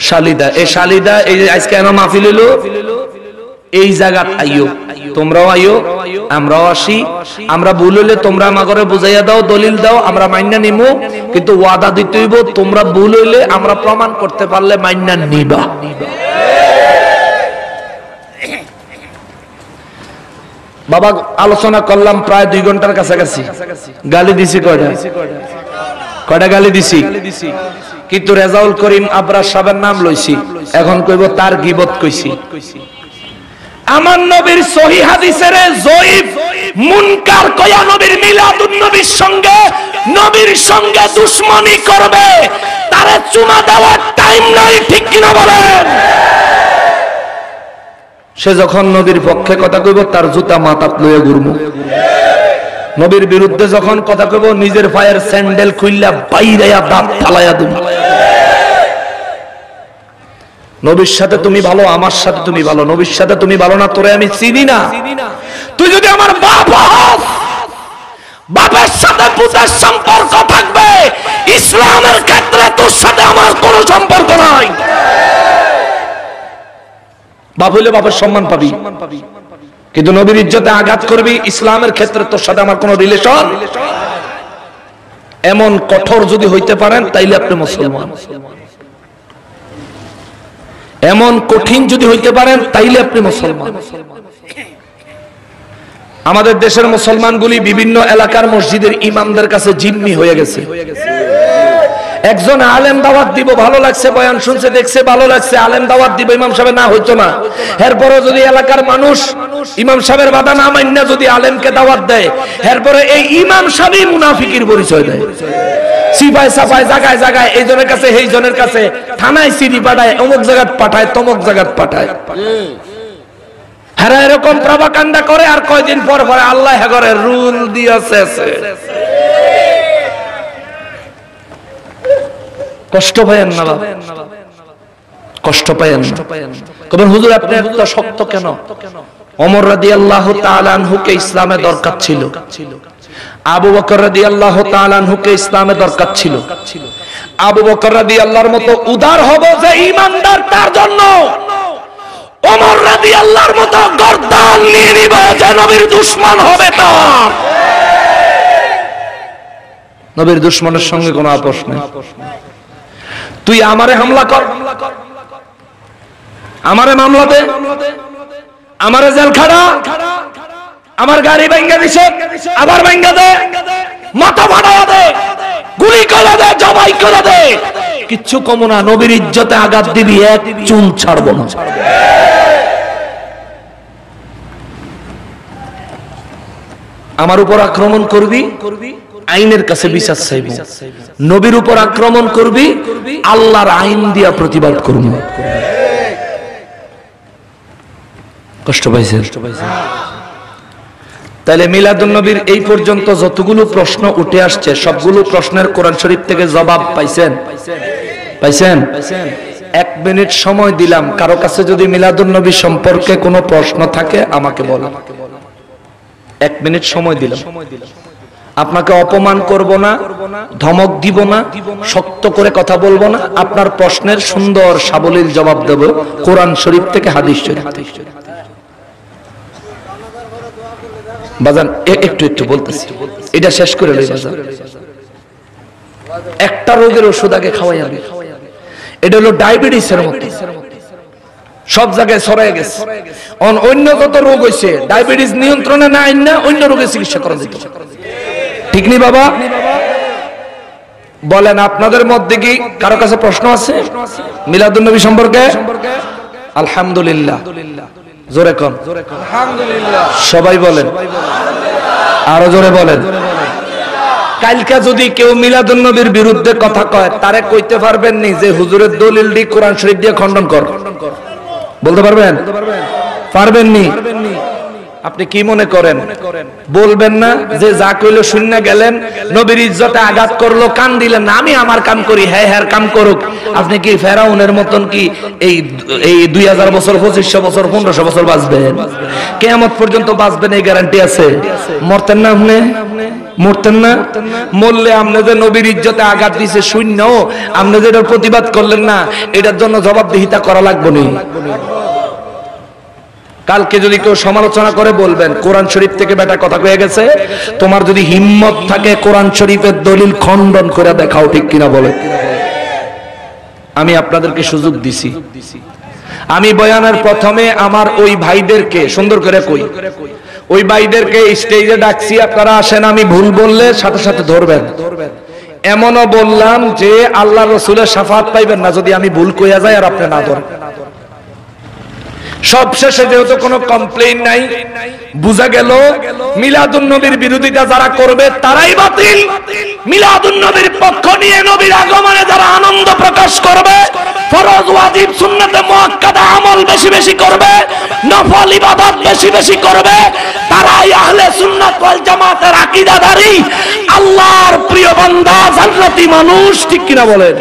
শালিদা। এই শালিদা, এই যে আজকে এমন মাহফিল হলো, এই জায়গাত আইও, তোমরাও আইও, আমরাও আসি। আমরা ভুল হইলে তোমরা আমাগরে বুঝাইয়া দাও, দলিল দাও, আমরা মাইন্না নিমু, কিন্তু ওয়াদা দিতে হইব তোমরা ভুল হইলে আমরা প্রমাণ করতে পারলে মাইন্না নিবা। বাবা আলোচনা করলাম প্রায় 2 ঘন্টার কাছাকাছি। গালি দিছি কয়টা? কয়টা গালি দিছি? কিন্তু রেজাউল করিম আবরার সাহেবের নাম লইছি, এখন কইব তার গীবত কইছি। আমার নবীর সহিহ হাদিসের জয়ীফ মুনকার কয়া নবীর মিলাদুন নবীর সঙ্গে দুশমনি করবে, তারে চুমা দেওয়ার টাইম নাই, ঠিক কিনা বলেন? সে যখন নবীর পক্ষে কথা কইব তার জুতা মাথাত লইয়া ঘুরমু। নবীর বিরুদ্ধে যখন কথা কইব নিজের পায়ের স্যান্ডেল খুইলা বাইরাইয়া দাঁত ফালাইয়া দিব। নবীর সাথে তুমি ভালো, আমার সাথে তুমি ভালো। নবীর সাথে তুমি ভালো না, তোরে আমি চিনি না। তুই যদি আমার বাপ হস, বাপের সাথে পুতের সম্পর্ক থাকবে, ইসলামের ক্ষেত্রে তোর সাথে আমার কোনো সম্পর্ক নাই। বাপ হইলে বাপের সম্মান পাবি, কিন্তু নবীর ইজ্জতে আঘাত করবি, ইসলামের ক্ষেত্রে তোর সাথে আমার কোনো রিলেশন। এমন কঠোর যদি হইতে পারেন তাইলে আপনি মুসলমান। এমন কঠিন যদি হইতে পারেন তাইলে আপনি মুসলমান। আমাদের দেশের মুসলমানগুলি বিভিন্ন এলাকার মসজিদের ইমামদের কাছে জিম্মি হয়ে গেছে। একজন আলেম দাওয়াত দিব, ভালো লাগছে, বয়ান শুনছে, দেখছে, ভালো লাগছে, আলেম দাওয়াত দিব, ইমাম সাহেব না হইতো না। এরপরে যদি এলাকার মানুষ ইমাম সাহেবের বাধা না মান্য যদি আলেমকে দাওয়াত দেয়, এরপরে এই ইমাম সাহেবই মুনাফিকের পরিচয় দেয়। সিপাই সাপাই জায়গায় জায়গায় এই জনের কাছে এই জনের কাছে, থানায় সিডি পাঠায়, অমুক জায়গায় পাঠায়, তমুক জায়গায় পাঠায়। হ্যাঁ, এরকম প্রভাকাণ্ডা করে, আর কয়দিন পর পরে আল্লাহ হেগরে রুল দিয়েছে। কষ্ট পায়েন না বাবা, কষ্ট পায়েন না। কবেন হুজুর আপনি এত শক্ত কেন? ওমর রাদিয়াল্লাহু তাআলা আনহুকে ইসলামে দরকার ছিল, আবু বকর রাদিয়াল্লাহু তাআলা আনহুকে ইসলামে দরকার ছিল। আবু বকর রাদিয়াল্লাহর মতো উদার হব যে ঈমানদার, তার জন্য ওমর রাদিয়াল্লাহর মতো গর্দান নিয়ে নিব যে নবীর দুশমন হবে তার। নবীর দুশমনের সঙ্গে কোনো আপোষ নেই। তুই আমারে হামলা কর, আমারে মামলা দে, আমারে জেল খাড়া, আমার গাড়ি ভাঙ্গা দিছে, আবার ভাঙ্গা দে, মাথা ফাটা দে, গুলি করে দে, জবাই করে দে, কিচ্ছু কম না। নবীর ইজ্জতে আঘাত দিবি, এক চুল ছাড়বো না। আমার উপর আক্রমণ করবি, আইনের কাছে বিচার চাইবি। নবীর উপর আক্রমণ করবি, আল্লাহর আইন দিয়া প্রতিবাদ করবি। কষ্ট পাইছেন? তাহলে মিলাদুন নবীর এই পর্যন্ত যতগুলো প্রশ্ন উঠে আসছে, সবগুলো প্রশ্নের কোরআন শরীফ থেকে জবাব পাইছেন? পাইছেন? 1 মিনিট সময় দিলাম, কারো কাছে যদি মিলাদুন নবী সম্পর্কে কোনো প্রশ্ন থাকে আমাকে বলেন। 1 মিনিট সময় দিলাম। আপনাকে অপমান করব না, ধমক দিব না, শক্ত করে কথা বলবো না, আপনার প্রশ্নের সুন্দর সাবলীল জবাব দেব কোরআন শরীফ থেকে, হাদিস শরীফ থেকে। বাজান একটু একটু বলতেছি, এটা শেষ করে লই বাজান। একটা রোগের ওষুধ আগে খাওয়াই আগে, এটা হলো ডায়াবেটিসের মতো, সব জায়গায় ছড়াই গেছে। অন্য যত রোগ হইছে ডায়াবেটিস নিয়ন্ত্রণে না আইন না, অন্য রোগের চিকিৎসা করা যেত। ঠিক নি বাবা? বলেন আপনাদের মধ্যে কি কারো কাছে প্রশ্ন আছে মিলাদুন নবী সম্পর্কে? আলহামদুলিল্লাহ, জোরে কোন আলহামদুলিল্লাহ। সবাই বলেন, আরো জোরে বলেন। কালকে যদি কেউ মিলাদুন নবীর বিরুদ্ধে কথা কয়, তারে কইতে পারবেন নি যে হুজুরের দলিল দি কোরআন শরীফ দিয়ে খণ্ডন কর? বলতে পারবেন? পারবেন নি? আপনি কি মনে করেন বলবেন না যে যা কইলো শূন্য গেলেন, নবীর ইজ্জতে আঘাত করলো, কান দিলেন না, আমি আমার কাম করি, হ্যাঁ হ্যাঁ কাম করুক। আপনি কি ফেরাউনের মতন কি এই 2000 বছর, 2500 বছর, 1500 বছর বাঁচবেন? কিয়ামত পর্যন্ত বাঁচবেন এই গ্যারান্টি আছে? মরতেন না আপনি? মরতেন না? মরলে আপনি যে নবীর ইজ্জতে আঘাত দিছে শূন্য, আপনি যে এটার প্রতিবাদ করলেন না, এটার জন্য জবাবদিহিতা করা লাগবে না। কালকে যদি কেউ সমালোচনা করে বলবেন কোরআন শরীফ থেকে বেটা কথা কয়ে গেছে। তোমার যদি হিম্মত থাকে কোরআন শরীফের দলিল খণ্ডন করে দেখাও, ঠিক কিনা বলে? আমি আপনাদেরকে সুযোগ দিছি। আমি বয়ানের প্রথমে আমার ওই ভাইদেরকে সুন্দর করে কই, ওই ভাইদেরকে স্টেজে ডাকছি, আপনারা আসেন। আমি ভুল বললে সাথে সাথে ধরবেন। এমনও বললাম যে আল্লাহ রাসূলের শাফাত পাইবেন না যদি আমি ভুল কইয়া যাই আর আপনি না ধরেন। সবশেষে যেহেতু কোনো কমপ্লেইন নাই, বুঝা গেল মিলাদুন নবীর বিরোধিতা যারা করবে তারাই বাতিল। মিলাদুন নবীর পক্ষ নিয়ে নবীর আগমনে যারা আনন্দ প্রকাশ করবে, ফরজ ওয়াজিব সুন্নাতে মুআক্কাদা আমল বেশি বেশি করবে, নফল ইবাদত বেশি বেশি করবে, তারাই আহলে সুন্নাত ওয়াল জামাতের আকীদাধারী, আল্লাহর প্রিয় বান্দা, জান্নাতি মানুষ। ঠিক কিনা বলেন?